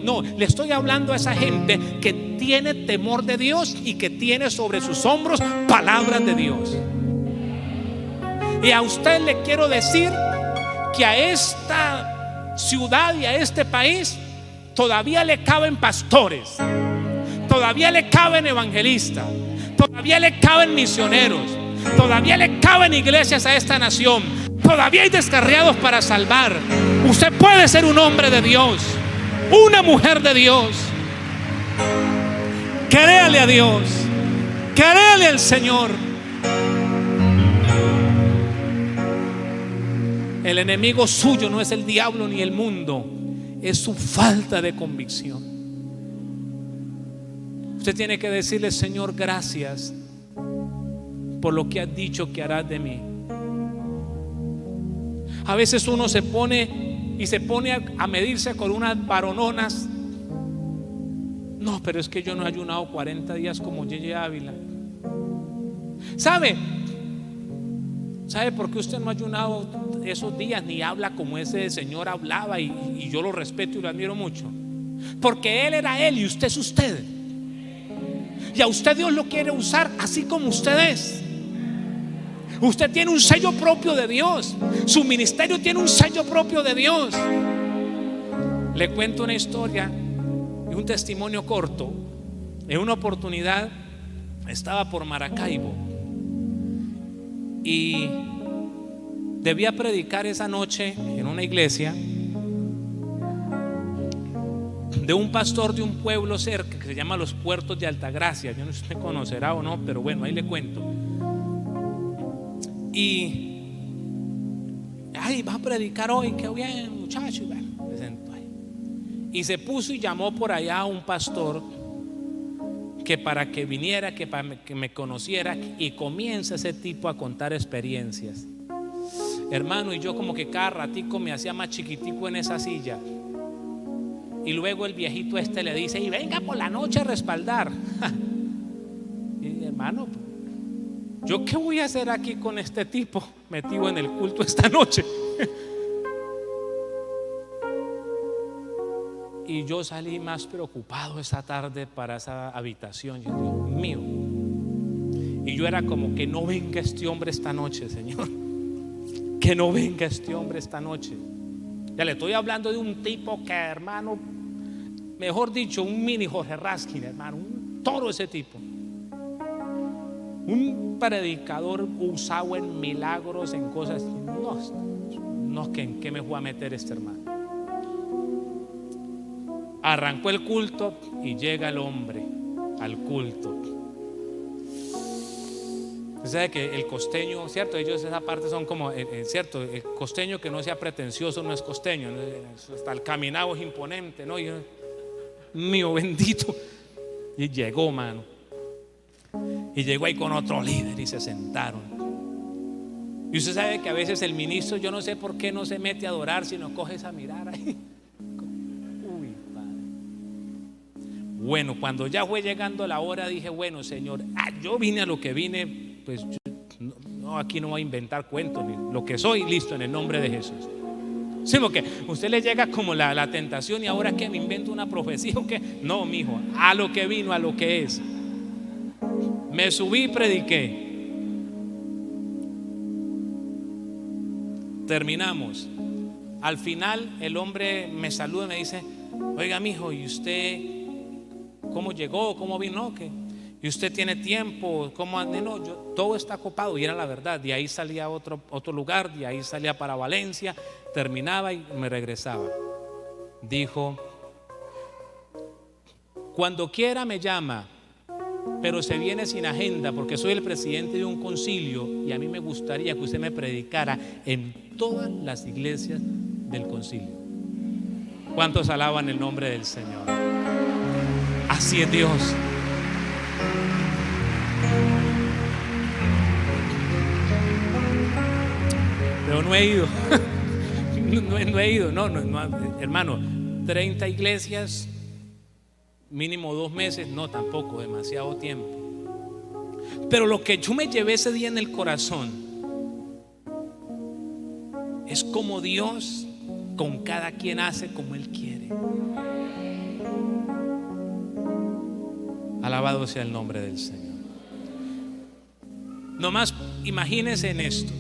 Speaker 1: no, le estoy hablando a esa gente que tiene temor de Dios y que tiene sobre sus hombros palabras de Dios. Y a usted le quiero decir que a esta ciudad y a este país todavía le caben pastores, todavía le caben evangelistas, todavía le caben misioneros, todavía le caben iglesias a esta nación, todavía hay descarriados para salvar. Usted puede ser un hombre de Dios, una mujer de Dios. Créale a Dios, créale al Señor. El enemigo suyo no es el diablo ni el mundo, es su falta de convicción. Usted tiene que decirle: Señor, gracias por lo que has dicho que harás de mí. A veces uno se pone a medirse con unas varononas. No, pero es que yo no he ayunado 40 días como Yeye Ávila. ¿Sabe por qué usted no ha ayunado esos días ni habla como ese señor hablaba? Y yo lo respeto y lo admiro mucho. Porque él era él y usted es usted. Y a usted Dios lo quiere usar así como usted es. Usted tiene un sello propio de Dios. Su ministerio tiene un sello propio de Dios. Le cuento una historia y un testimonio corto. En una oportunidad estaba por Maracaibo y debía predicar esa noche en una iglesia de un pastor de un pueblo cerca que se llama Los Puertos de Altagracia. Yo no sé si usted conocerá o no, pero bueno, ahí le cuento. Y va a predicar hoy, qué bien, muchacho. Y bueno, se sentó ahí y se puso y llamó por allá a un pastor que para que viniera, que para que me conociera, y comienza ese tipo a contar experiencias, hermano. Y yo como que cada ratico me hacía más chiquitico en esa silla. Y luego el viejito le dice: y venga por la noche a respaldar. Y hermano, ¿yo qué voy a hacer aquí con este tipo metido en el culto esta noche? Y yo salí más preocupado esa tarde para esa habitación. Yo digo, Dios mío. Y yo era como: que no venga este hombre esta noche, Señor. Que no venga este hombre esta noche. Ya le estoy hablando de un tipo que, hermano, mejor dicho, un mini Jorge Raskin, hermano, un toro ese tipo. Un predicador usado en milagros, en cosas. No, ¿en qué me voy a meter este hermano? Arrancó el culto y llega el hombre al culto. Usted sabe que el costeño, ¿cierto? Ellos esa parte son como, ¿cierto? El costeño que no sea pretencioso no es costeño, ¿no? Hasta el caminado es imponente, ¿no? Yo, mío bendito. Y llegó, mano. Y llegó ahí con otro líder y se sentaron. Y usted sabe que a veces el ministro, yo no sé por qué no se mete a adorar, sino coge esa mirada ahí. Uy, padre. Bueno, cuando ya fue llegando la hora, dije: bueno, Señor, yo vine a lo que vine. Pues no, aquí no voy a inventar cuentos, ni lo que soy, listo, en el nombre de Jesús. Sí, porque usted le llega como la tentación, y ahora que me invento una profecía o qué. No, mijo, a lo que vino, a lo que es. Me subí y prediqué. Terminamos. Al final el hombre me saluda y me dice: oiga, mijo, ¿y usted cómo llegó? ¿Cómo vino? ¿Qué? ¿Y usted tiene tiempo? ¿Cómo? No, todo está copado. Y era la verdad. De ahí salía a otro lugar, de ahí salía para Valencia, terminaba y me regresaba. Dijo: cuando quiera me llama, pero se viene sin agenda, porque soy el presidente de un concilio y a mí me gustaría que usted me predicara en todas las iglesias del concilio. ¿Cuántos alaban el nombre del Señor? Así es Dios. Pero no he ido. No he ido. No, hermano, 30 iglesias, mínimo 2 meses. No, tampoco, demasiado tiempo. Pero lo que yo me llevé ese día en el corazón es como Dios con cada quien hace como Él quiere. Alabado sea el nombre del Señor. Nomás imagínense en esto: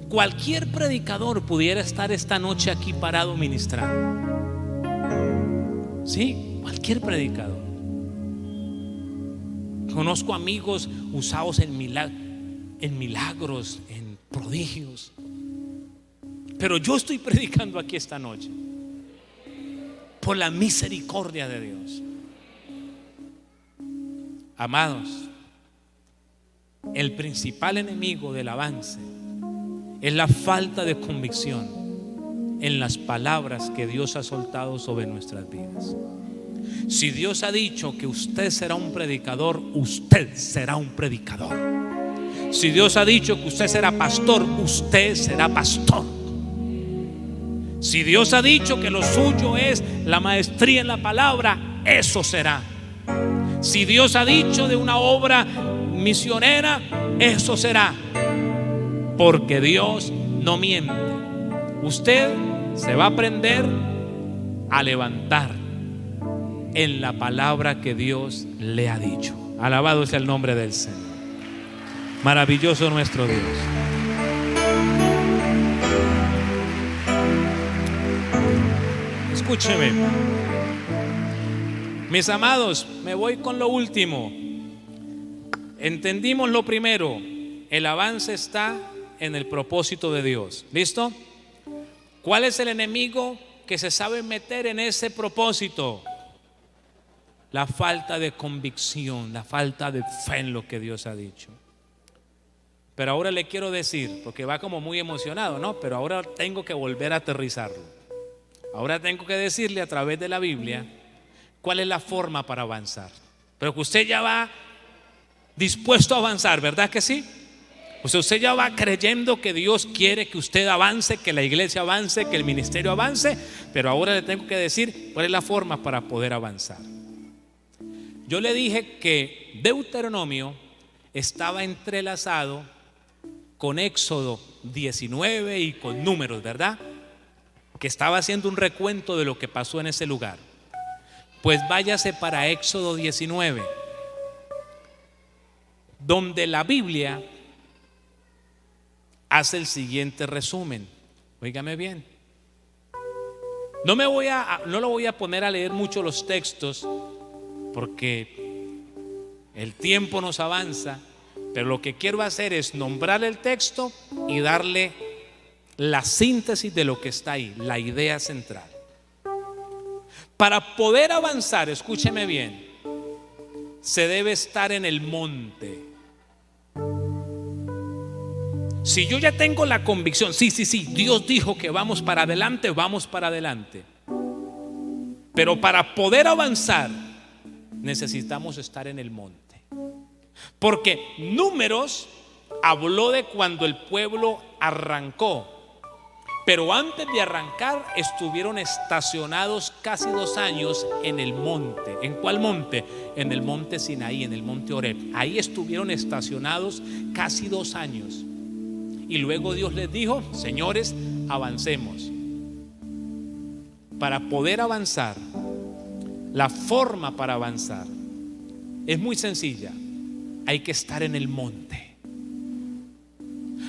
Speaker 1: cualquier predicador pudiera estar esta noche aquí parado ministrando. Sí, cualquier predicador. Conozco amigos usados en milagros, en prodigios. Pero yo estoy predicando aquí esta noche por la misericordia de Dios. Amados, el principal enemigo del avance es la falta de convicción en las palabras que Dios ha soltado sobre nuestras vidas. Si Dios ha dicho que usted será un predicador, usted será un predicador. Si Dios ha dicho que usted será pastor, usted será pastor. Si Dios ha dicho que lo suyo es la maestría en la palabra, eso será. Si Dios ha dicho de una obra misionera, eso será. Porque Dios no miente. Usted se va a aprender a levantar en la palabra que Dios le ha dicho. Alabado sea el nombre del Señor. Maravilloso nuestro Dios. Escúcheme, mis amados, me voy con lo último. Entendimos lo primero: el avance está en el propósito de Dios. ¿Listo? ¿Cuál es el enemigo que se sabe meter en ese propósito? La falta de convicción, la falta de fe en lo que Dios ha dicho. Pero ahora le quiero decir, porque va como muy emocionado, ¿no? Pero ahora tengo que volver a aterrizarlo. Ahora tengo que decirle a través de la Biblia cuál es la forma para avanzar. Pero que usted ya va dispuesto a avanzar, ¿verdad que sí? O sea, usted ya va creyendo que Dios quiere que usted avance, que la iglesia avance, que el ministerio avance. Pero ahora le tengo que decir cuál es la forma para poder avanzar. Yo le dije que Deuteronomio estaba entrelazado con Éxodo 19 y con Números, ¿verdad? Que estaba haciendo un recuento de lo que pasó en ese lugar. Pues váyase para Éxodo 19, donde la Biblia hace el siguiente resumen. Óigame bien. No lo voy a poner a leer mucho los textos, porque el tiempo nos avanza, pero lo que quiero hacer es nombrar el texto y darle la síntesis de lo que está ahí, la idea central. Para poder avanzar, escúcheme bien, se debe estar en el monte. Si yo ya tengo la convicción, sí, Dios dijo que vamos para adelante, vamos para adelante. Pero para poder avanzar necesitamos estar en el monte. Porque Números habló de cuando el pueblo arrancó. Pero antes de arrancar estuvieron estacionados casi 2 años en el monte. ¿En cuál monte? En el monte Sinaí, en el monte Horeb. Ahí estuvieron estacionados casi 2 años. Y luego Dios les dijo: señores, avancemos. Para poder avanzar, la forma para avanzar es muy sencilla. Hay que estar en el monte.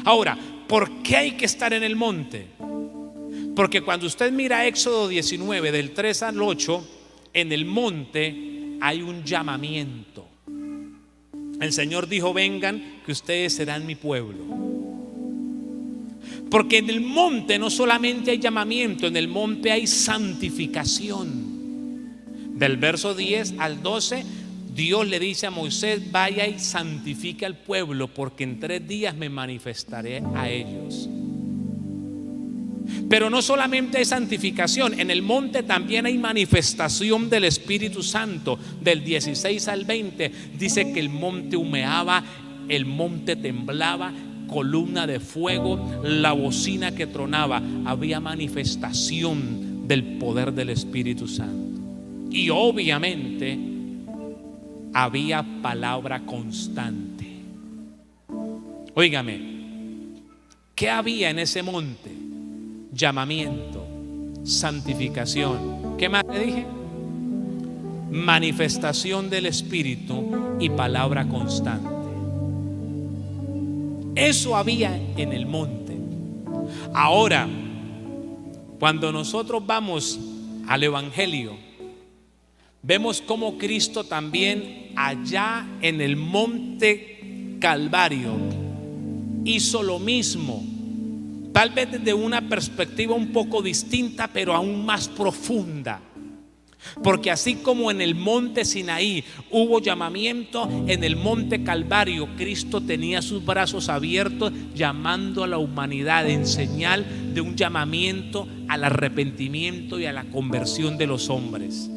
Speaker 1: Ahora, ¿por qué hay que estar en el monte? Porque cuando usted mira Éxodo 19 del 3 al 8, en el monte hay un llamamiento. El Señor dijo: vengan, que ustedes serán mi pueblo. Porque en el monte no solamente hay llamamiento, en el monte hay santificación. Del verso 10 al 12, Dios le dice a Moisés: vaya y santifique al pueblo, porque en 3 días me manifestaré a ellos. Pero no solamente hay santificación, en el monte también hay manifestación del Espíritu Santo. Del 16 al 20 dice que el monte humeaba, el monte temblaba, columna de fuego, la bocina que tronaba. Había manifestación del poder del Espíritu Santo. Y obviamente había palabra constante. Óigame, ¿qué había en ese monte? Llamamiento, santificación. ¿Qué más le dije? Manifestación del Espíritu y palabra constante. Eso había en el monte. Ahora, cuando nosotros vamos al Evangelio, vemos cómo Cristo también allá en el monte Calvario hizo lo mismo. Tal vez desde una perspectiva un poco distinta, pero aún más profunda. Porque así como en el monte Sinaí hubo llamamiento, en el monte Calvario Cristo tenía sus brazos abiertos llamando a la humanidad en señal de un llamamiento al arrepentimiento y a la conversión de los hombres.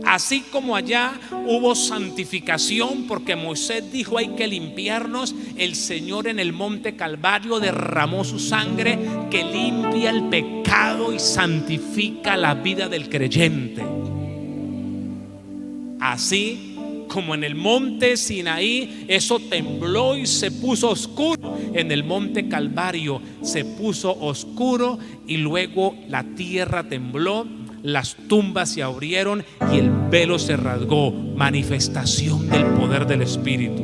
Speaker 1: Así como allá hubo santificación porque Moisés dijo hay que limpiarnos, el Señor en el monte Calvario derramó su sangre que limpia el pecado y santifica la vida del creyente. Así como en el monte Sinaí eso tembló y se puso oscuro, en el monte Calvario se puso oscuro y luego la tierra tembló, las tumbas se abrieron y el velo se rasgó, manifestación del poder del Espíritu.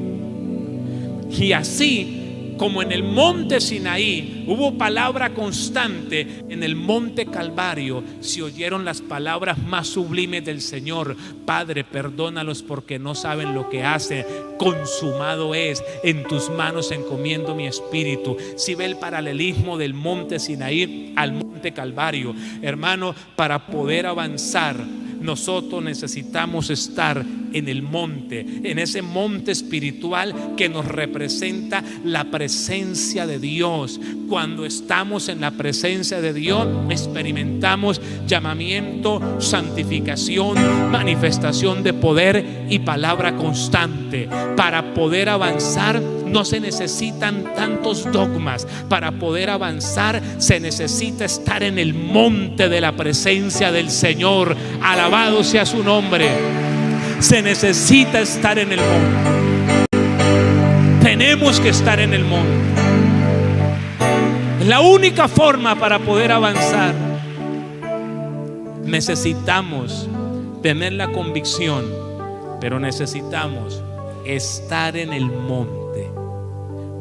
Speaker 1: Y así como en el monte Sinaí hubo palabra constante, en el monte Calvario se oyeron las palabras más sublimes del Señor: Padre, perdónalos porque no saben lo que hacen, consumado es, en tus manos encomiendo mi espíritu. Si ve el paralelismo del monte Sinaí al monte Calvario, hermano, para poder avanzar nosotros necesitamos estar en el monte, en ese monte espiritual que nos representa la presencia de Dios. Cuando estamos en la presencia de Dios, experimentamos llamamiento, santificación, manifestación de poder y palabra constante. Para poder avanzar no se necesitan tantos dogmas. Para poder avanzar se necesita estar en el monte de la presencia del Señor. Alabado sea su nombre. Se necesita estar en el monte. Tenemos que estar en el monte. La única forma para poder avanzar. Necesitamos tener la convicción, pero necesitamos estar en el monte,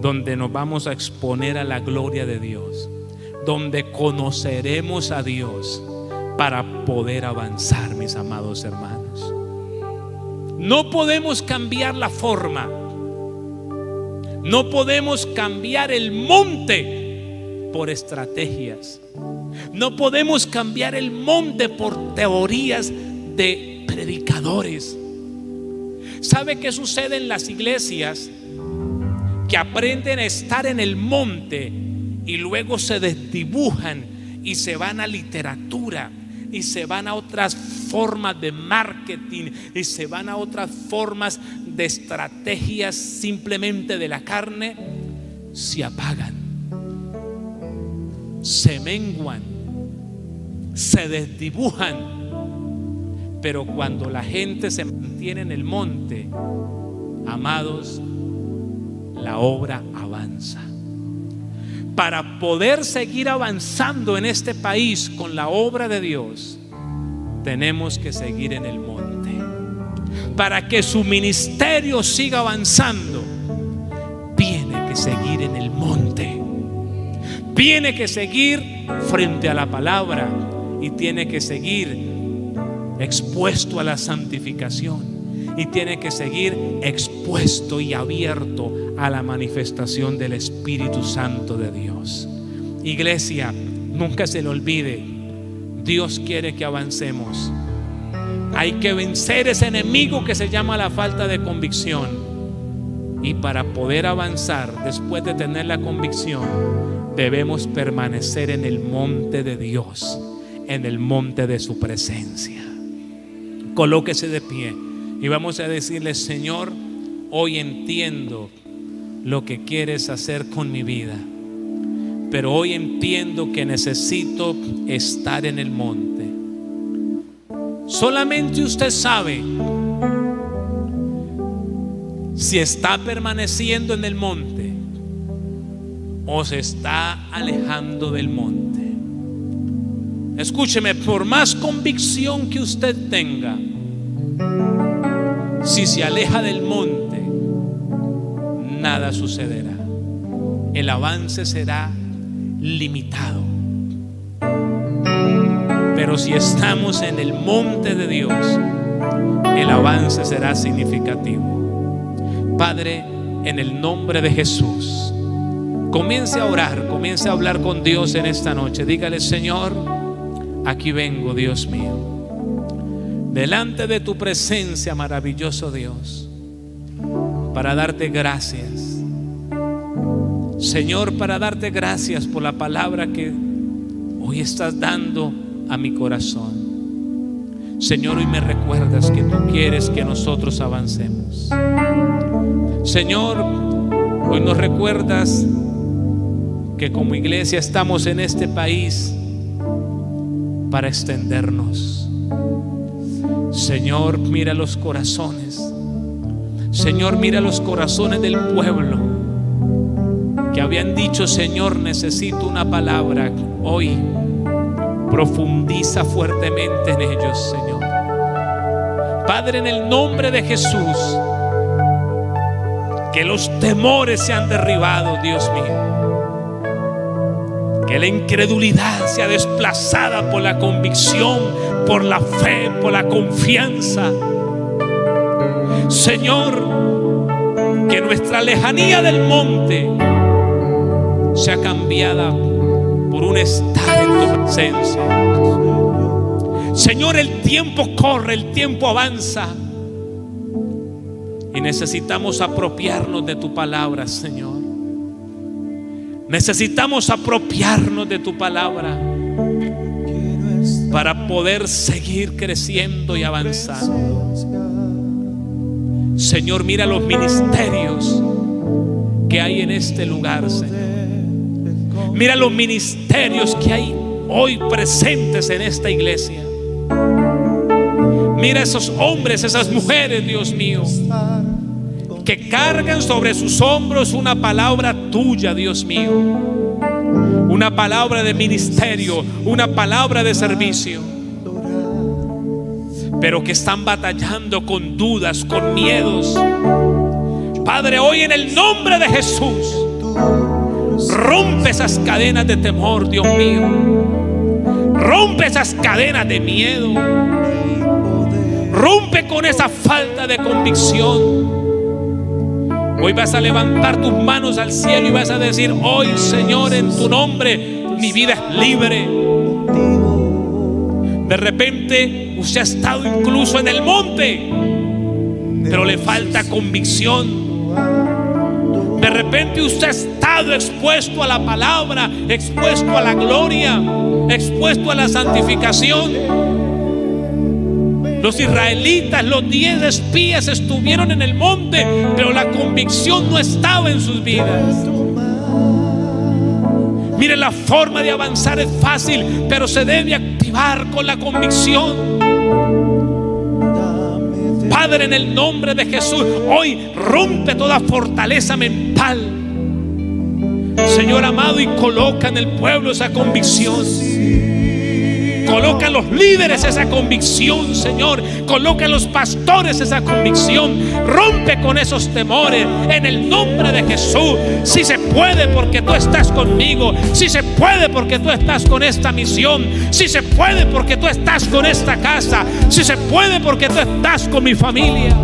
Speaker 1: donde nos vamos a exponer a la gloria de Dios, donde conoceremos a Dios para poder avanzar, mis amados hermanos. No podemos cambiar la forma, no podemos cambiar el monte por estrategias, no podemos cambiar el monte por teorías de predicadores. ¿Sabe qué sucede en las iglesias? Que aprenden a estar en el monte y luego se desdibujan y se van a literatura y se van a otras formas de marketing y se van a otras formas de estrategias simplemente de la carne. Se apagan, se menguan, se desdibujan. Pero cuando la gente se mantiene en el monte, amados, la obra avanza. Para poder seguir avanzando en este país con la obra de Dios, tenemos que seguir en el monte. Para que su ministerio siga avanzando, tiene que seguir en el monte. Tiene que seguir frente a la palabra y tiene que seguir expuesto a la santificación. Y tiene que seguir expuesto y abierto a la manifestación del Espíritu Santo de Dios. Iglesia, nunca se le olvide, Dios quiere que avancemos. Hay que vencer ese enemigo que se llama la falta de convicción. Y para poder avanzar, después de tener la convicción, debemos permanecer en el monte de Dios, en el monte de su presencia. Colóquese de pie y vamos a decirle: Señor, hoy entiendo lo que quieres hacer con mi vida, pero hoy entiendo que necesito estar en el monte. Solamente usted sabe si está permaneciendo en el monte o se está alejando del monte. Escúcheme, por más convicción que usted tenga, si se aleja del monte, nada sucederá. El avance será limitado. Pero si estamos en el monte de Dios, el avance será significativo. Padre, en el nombre de Jesús, comience a orar, comience a hablar con Dios en esta noche. Dígale: Señor, aquí vengo, Dios mío, delante de tu presencia, maravilloso Dios, para darte gracias, Señor, para darte gracias por la palabra que hoy estás dando a mi corazón. Señor, hoy me recuerdas que tú quieres que nosotros avancemos. Señor, hoy nos recuerdas que como iglesia estamos en este país para extendernos. Señor, mira los corazones. Señor, mira los corazones del pueblo que habían dicho: Señor, necesito una palabra. Hoy profundiza fuertemente en ellos, Señor. Padre, en el nombre de Jesús, que los temores sean derribados, Dios mío. Que la incredulidad sea desplazada por la convicción, por la fe, por la confianza. Señor, que nuestra lejanía del monte sea cambiada por un estar en tu presencia. Señor, el tiempo corre, el tiempo avanza y necesitamos apropiarnos de tu palabra, Señor. Necesitamos apropiarnos de tu palabra para poder seguir creciendo y avanzando. Señor, mira los ministerios que hay en este lugar, Señor. Mira los ministerios que hay hoy presentes en esta iglesia. Mira esos hombres, esas mujeres, Dios mío, que cargan sobre sus hombros una palabra tuya, Dios mío. Una palabra de ministerio, una palabra de servicio, pero que están batallando con dudas, con miedos. Padre, hoy en el nombre de Jesús, rompe esas cadenas de temor, Dios mío. Rompe esas cadenas de miedo. Rompe con esa falta de convicción. Hoy vas a levantar tus manos al cielo y vas a decir: hoy, Señor, en tu nombre mi vida es libre. De repente usted ha estado incluso en el monte, pero le falta convicción. De repente usted ha estado expuesto a la palabra, expuesto a la gloria, expuesto a la santificación. Los israelitas, los 10 espías estuvieron en el monte, pero la convicción no estaba en sus vidas. Mire, la forma de avanzar es fácil, pero se debe activar con la convicción. Padre, en el nombre de Jesús, hoy rompe toda fortaleza mental, Señor amado, y coloca en el pueblo esa convicción. Coloca en los líderes esa convicción, Señor. Coloca en los pastores esa convicción. Rompe con esos temores en el nombre de Jesús. Si se puede, porque tú estás conmigo. Si se puede, porque tú estás con esta misión. Si se puede, porque tú estás con esta casa. Si se puede, porque tú estás con mi familia.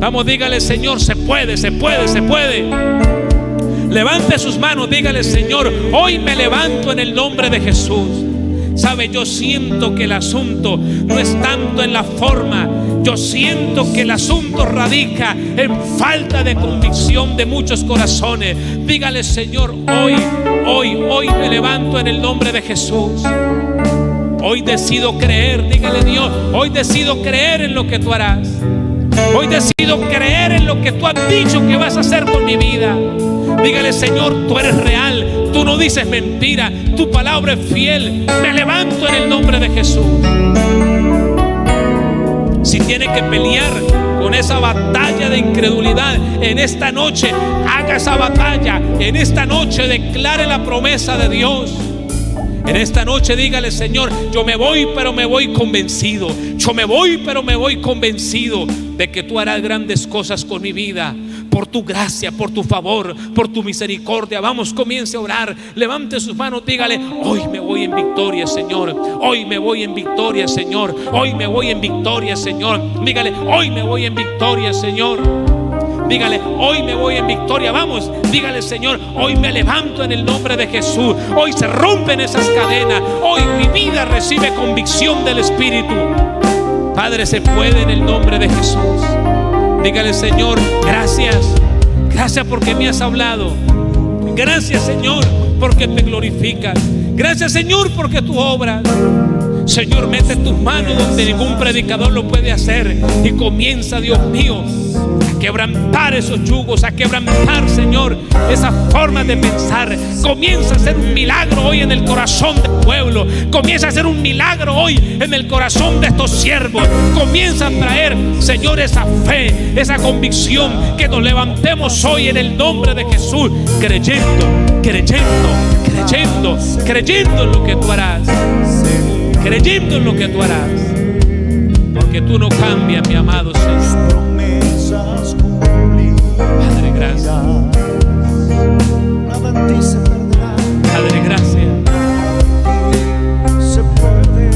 Speaker 1: Vamos, dígale: Señor, se puede, se puede, se puede. Levante sus manos, dígale: Señor, hoy me levanto en el nombre de Jesús. Sabe, yo siento que el asunto no es tanto en la forma. Yo siento que el asunto radica en falta de convicción de muchos corazones. Dígale: Señor, hoy me levanto en el nombre de Jesús. Hoy decido creer. Dígale: Dios, hoy decido creer en lo que tú harás. Hoy decido creer en lo que tú has dicho que vas a hacer con mi vida. Dígale: Señor, tú eres real. Tú no dices mentira. Tu palabra es fiel. Me levanto en el nombre de Jesús. Si tiene que pelear con esa batalla de incredulidad en esta noche, haga esa batalla. En esta noche declare la promesa de Dios. En esta noche dígale: Señor, yo me voy, pero me voy convencido. Yo me voy, pero me voy convencido de que tú harás grandes cosas con mi vida. Por tu gracia, por tu favor, por tu misericordia. Vamos, comience a orar. Levante sus manos, dígale: hoy me voy en victoria, Señor. Hoy me voy en victoria, Señor. Hoy me voy en victoria, Señor. Dígale: hoy me voy en victoria, Señor. Dígale: hoy me voy en victoria. Vamos, dígale: Señor, hoy me levanto en el nombre de Jesús. Hoy se rompen esas cadenas. Hoy mi vida recibe convicción del Espíritu. Padre, se puede en el nombre de Jesús. Dígale: Señor, gracias. Gracias porque me has hablado. Gracias, Señor, porque me glorificas. Gracias, Señor, porque tú obras. Señor, mete tus manos donde ningún predicador lo puede hacer y comienza, Dios mío, a quebrantar esos yugos, a quebrantar, Señor, esas formas de pensar. Comienza a hacer un milagro hoy en el corazón del pueblo. Comienza a hacer un milagro hoy en el corazón de estos siervos. Comienza a traer, Señor, esa fe, esa convicción, que nos levantemos hoy en el nombre de Jesús, creyendo en lo que tú harás. Creyendo en lo que tú harás, porque tú no cambias, mi amado Señor. Padre, gracias. Padre, gracias.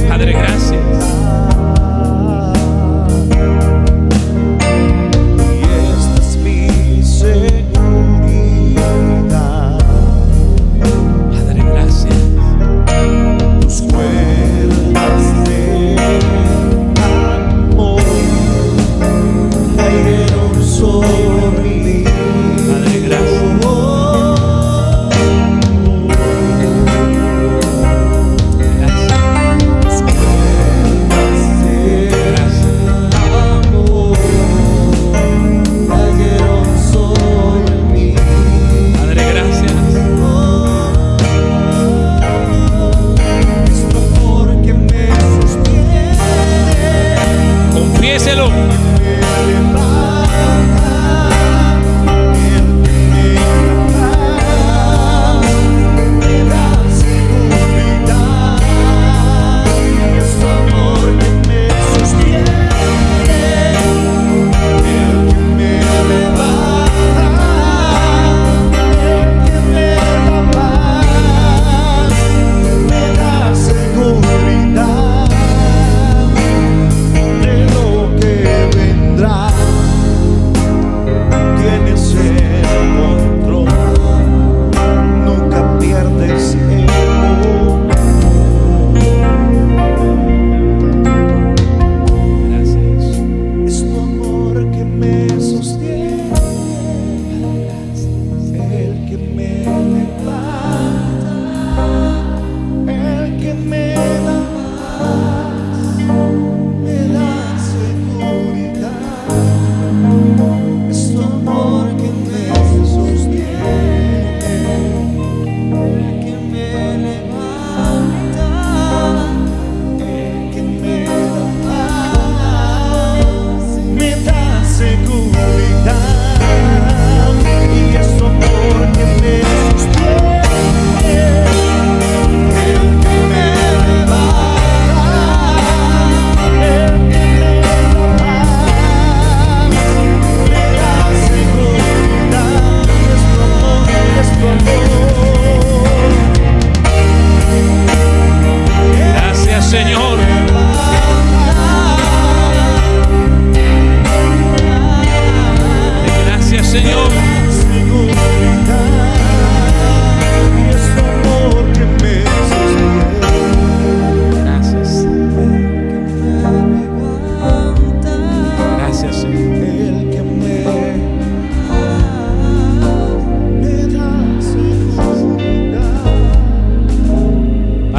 Speaker 1: Padre, gracias.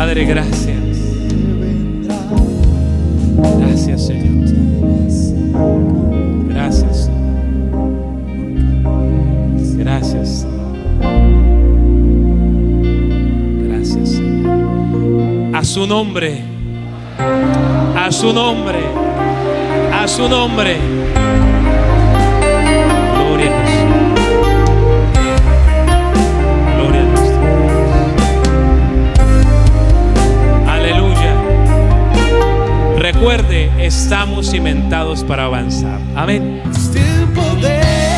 Speaker 1: Padre, gracias. Gracias, Señor. Gracias. Gracias. Gracias, Señor. A su nombre. A su nombre. A su nombre. Gloria a Jesús. Gloria a nuestro Dios. Aleluya. Recuerde, estamos cimentados para avanzar. Amén.
Speaker 2: Es tiempo de